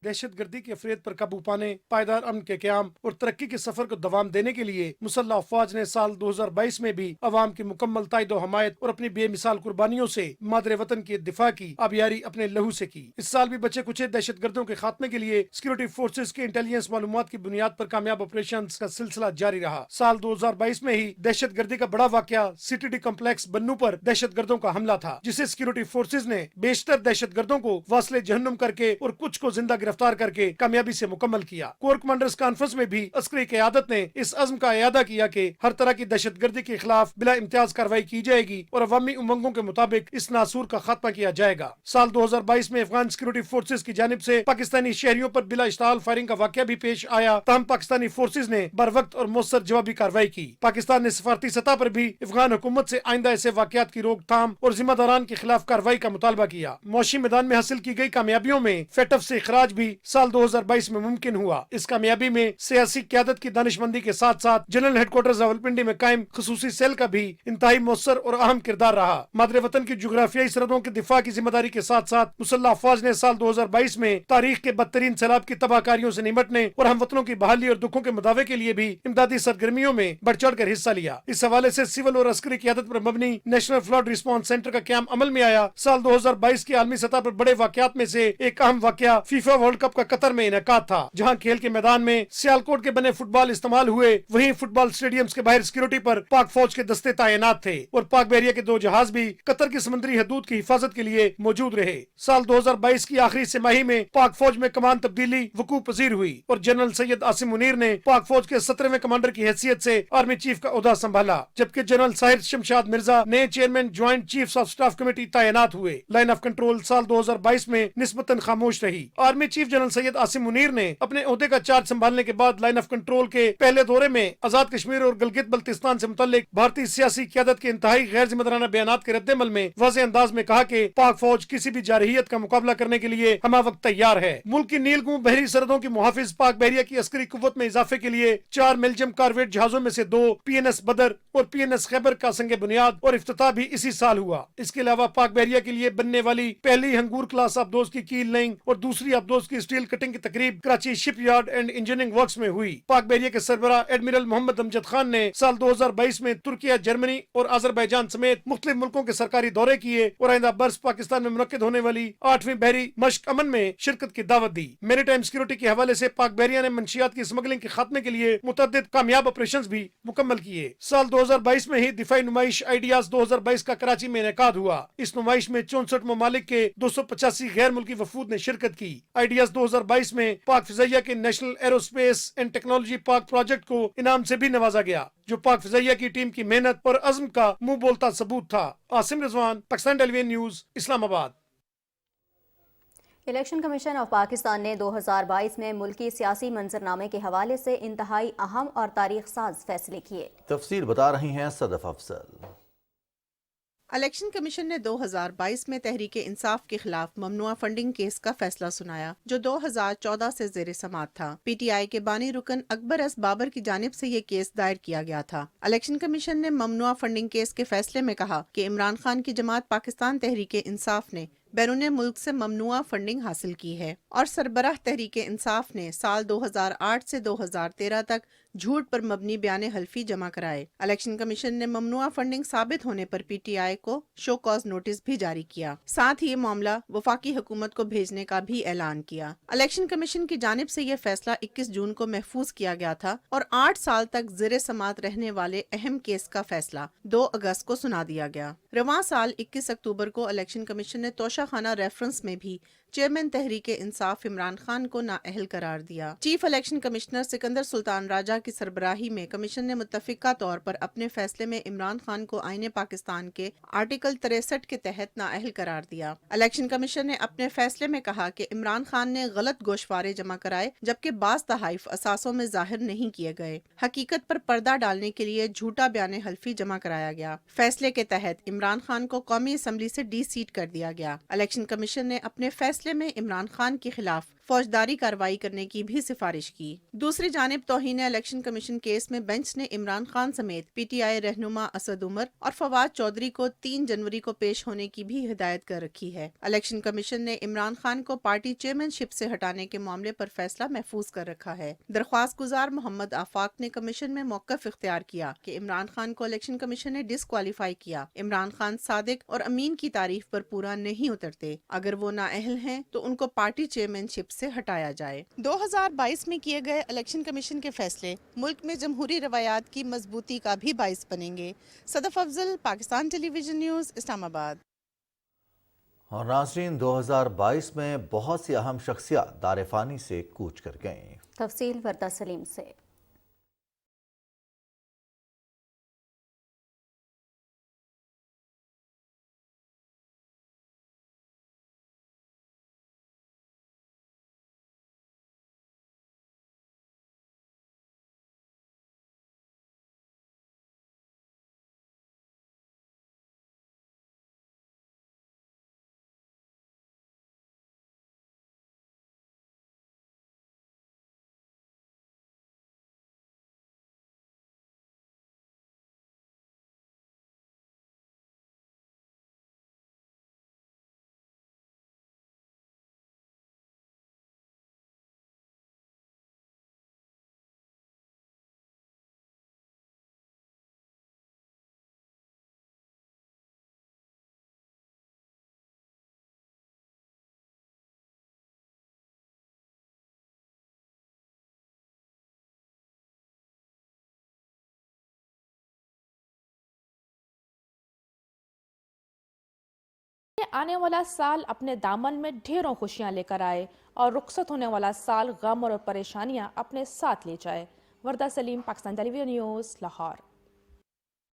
دہشت گردی کے فریب پر قابو پانے، پائیدار امن کے قیام اور ترقی کے سفر کو دوام دینے کے لیے مسلح افواج نے سال 2022 میں بھی عوام کی مکمل تائید و حمایت اور اپنی بے مثال قربانیوں سے مادر وطن کی دفاع کی آبیاری اپنے لہو سے کی۔ اس سال بھی بچے کچھ دہشت گردوں کے خاتمے کے لیے سیکورٹی فورسز کے انٹیلیجنس معلومات کی بنیاد پر کامیاب آپریشنز کا سلسلہ جاری رہا۔ سال 2022 میں ہی دہشت گردی کا بڑا واقعہ CTD کمپلیکس بنو پر دہشت گردوں کا حملہ تھا، جسے سیکورٹی فورسز نے بیشتر دہشت گردوں کو واصل جہنم کر کے اور کچھ کو زندہ गिरफ्तार करके कामयाबी से मुकम्मल किया। कोर कमांडर्स कॉन्फ्रेंस में भी अस्करी क़यादत ने इस अज़्म का इयादा किया कि हर तरह की दहशतगर्दी के खिलाफ बिला इम्तियाज कार्रवाई की जाएगी और अवामी उमंगों के मुताबिक इस नासूर का खात्मा किया जाएगा। साल 2022 में अफगान सिक्योरिटी फोर्सेज की जानिब से पाकिस्तानी शहरियों पर बिला इश्ताल फायरिंग का वाक़या भी पेश आया, तहम पाकिस्तानी फोर्सेज ने बर वक्त और मौसर जवाबी कार्रवाई की। पाकिस्तान ने सफारती सतह पर भी अफगान हुकूमत से आइंदा ऐसे वाक़यात की रोकथाम और जिम्मेदारान के खिलाफ कार्रवाई का मुतालबा किया। मौशी मैदान में हासिल की गई कामयाबियों में फेटफ से इखराज भी साल 2022 में मुमकिन हुआ। इस कामयाबी में सियासी क़यादत की दानिशमंदी के साथ साथ जनरल हेडक्वार्टर रावलपिंडी में कायम खसूसी सेल का भी इंतहाई मौसर और अहम किरदार रहा। मादरे वतन की जुग्राफियाई सरहदों के दिफा की जिम्मेदारी के साथ साथ मुसल्लह अफवाज ने साल 2022 में तारीख के बदतरीन सैलाब की तबाहकारियों से निपटने और हम वतनों की बहाली और दुखों के मुदावे के लिए भी इमदादी सरगर्मियों में बढ़ चढ़ कर हिस्सा लिया। इस हवाले से सिविल और अस्करी क़यादत पर मबनी नेशनल फ्लड रिस्पॉन्स सेंटर का क्याम अमल में आया। साल 2022 की आलमी सतह पर बड़े वाकयात में से एक अहम वाकया फीफा वर्ल्ड कप का कतर में इनेकाद था, जहां खेल के मैदान में सियालकोट के बने फुटबॉल इस्तेमाल हुए, वहीं फुटबॉल स्टेडियम्स के बाहर सिक्योरिटी पर पाक फौज के दस्ते तैनात थे और पाक बहरिया के 2 जहाज भी कतर की समुद्री हदूद की हिफाजत के लिए मौजूद रहे। साल 2022 की आखिरी तिमाही में पाक फौज में कमान तब्दीली वकूअ पजीर हुई और जनरल सैयद आसिम मुनीर ने पाक फौज के 17वें कमांडर की हैसियत से आर्मी चीफ का ओहदा संभाला, जबकि जनरल साहिर शमशाद मिर्जा नए chairman joint chiefs of staff committee तैनात हुए। लाइन ऑफ कंट्रोल साल 2022 में निस्बतन खामोश रही। Army chief general Syed Asim Munir ने अपने ओहदे का चार्ज संभालने के बाद लाइन ऑफ कंट्रोल के पहले दौरे में आजाद कश्मीर और गिलगित बल्तिस्तान से मुतल्लिक भारतीय सियासी क़यादत के इंतहाई गैर जिम्मेदाराना बयानात के रद्देमल में वाज़ेह अंदाज में कहा कि पाक फौज किसी भी जारहियत का मुकाबला करने के लिए हमा वक्त तैयार है। मुल्क की नीलगुम बहरी सरहदों की मुहाफिज पाक बहरिया की अस्करी कुव्वत में इजाफे के लिए 4 बेल्जियम कारवेट जहाजों में से 2 PNS बदर और PNS खैबर का संगे बुनियाद और इफ्तिताह भी इसी साल हुआ। इसके अलावा पाक बहरिया के लिए बनने वाली पहली हंगूर क्लास आबदोज की कील लेइंग और दूसरी आबदोज की स्टील कटिंग की तकरीब Karachi ship yard and engineering works में हुई। पाक बहरिया के सरबरा एडमिरल मोहम्मद अमजद खान ने साल 2022 में तुर्किया, जर्मनी और अजरबैजान समेत मुख्तलिफ मुल्कों के सरकारी दौरे किए और आइंदा बर्स पाकिस्तान में मुनक्किद होने वाली 8वीं बहरी मश्क अमन में शिरकत की दावत दी। मैरीटाइम सिक्योरिटी के हवाले से पाक बहरिया ने मंशियात की स्मगलिंग के खात्मे के लिए मुतअद्दिद कामयाब ऑपरेशंस भी मुकम्मल किए। साल 2022 में ही दिफाई नुमाइश आइडियाज 2022 का कराची में इनेकाद हुआ। इस नुमाइश में 64 ममालिक के 285 गैर मुल्की वफूद ने शिरकत की। आइडियाज 2022 में पाक फिजाइया के national aerospace and technology park project को इनाम से भी नवाजा गया, जो पाक फिजाइया की टीम की मेहनत और अज़्म का मुंह बोलता सबूत था। Asim Rizwan, Pakistan television news, Islamabad. Election commission of Pakistan ने 2022 में मुल्की सियासी मंजरनामे के हवाले से इंतहाई अहम और तारीख साज फैसले किए। तफसील बता रही हैं सदफ अफजल। इलेक्शन कमीशन ने 2022 में तहरीक इंसाफ के खिलाफ ममनुआ फंडिंग केस का फैसला सुनाया, जो 2014 से ज़ेर समात था। PTI के बानी रुकन अकबर एस बाबर की जानिब से ये केस दायर किया गया था। इलेक्शन कमीशन ने ममनुआ फंडिंग केस के फैसले में कहा कि इमरान खान की जमात पाकिस्तान तहरीक इंसाफ ने बैरून मुल्क से ममनुआ फंडिंग हासिल की है और सरबराह तहरीक इंसाफ ने साल 2008 से 2013 तक झूठ पर मबनी बयान हल्फी जमा कराए। इलेक्शन कमीशन ने ममनुआ फंडिंग साबित होने पर PTI को शो कॉज नोटिस भी जारी किया। साथ ही ये मामला वफाकी हुकूमत को भेजने का भी ऐलान किया। इलेक्शन कमीशन की जानिब से यह फैसला 21 जून को महफूज किया गया था और 8 साल तक ज़ेरे समात रहने वाले अहम केस का फैसला 2 अगस्त को सुना दिया गया। रवां साल 21 अक्टूबर को इलेक्शन कमीशन ने तोशाखाना रेफरेंस में भी चेयरमैन तहरीक इंसाफ इमरान खान को नाअहल करार दिया। Chief election commissioner Sikandar Sultan Raja की सरबराही में कमीशन ने मुत्तफिका तौर पर अपने फैसले में इमरान खान को आईने पाकिस्तान के आर्टिकल 63 के तहत नाअहल करार दिया। इलेक्शन कमीशन ने अपने फैसले में कहा कि इमरान खान ने गलत गोशवारे जमा कराए, जबकि बाज़ तहाइफ असासों में जाहिर नहीं किए गए। हकीकत पर पर्दा डालने के लिए झूठा बयान हल्फी जमा कराया गया। फैसले के तहत इमरान खान को कौमी असम्बली से डी-सीट कर दिया गया। इलेक्शन कमीशन ने अपने फैसले में इमरान खान के खिलाफ फौजदारी कार्रवाई करने की भी सिफारिश की। दूसरी जानिब तौहीन इलेक्शन कमीशन केस में बेंच ने इमरान खान समेत PTI रहनुमा असद उमर और फवाद चौधरी को 3 जनवरी को पेश होने की भी हिदायत कर रखी है। इलेक्शन कमीशन ने इमरान खान को पार्टी चेयरमैनशिप से हटाने के मामले पर फैसला महफूज कर रखा है। दरख्वास्त गुजार मोहम्मद आफाक ने कमीशन में मौक़िफ़ इख्तियार किया कि इमरान खान को इलेक्शन कमीशन ने डिस्क्वालीफाई किया। इमरान खान सादिक और अमीन की तारीफ पर पूरा नहीं उतरते। अगर वो नाअहल हैं तो उनको पार्टी चेयरमैनशिप से हटाया जाए। 2022 में किए गए इलेक्शन कमीशन के फैसले मुल्क में जमहूरी रवायात की मजबूती का भी बाइस बनेंगे। Sadaf Afzal, Pakistan television news, Islamabad. اور ناظرین 2022 میں بہت سی اہم شخصیات دار فانی سے کوچ کر گئیں۔ تفصیل وردہ سلیم سے۔ آنے والا سال اپنے دامن میں ڈھیروں خوشیاں لے کر آئے اور رخصت ہونے والا سال غم اور پریشانیاں اپنے ساتھ لے جائے۔ وردہ سلیم، پاکستان ٹیلی ویژن نیوز، لاہور۔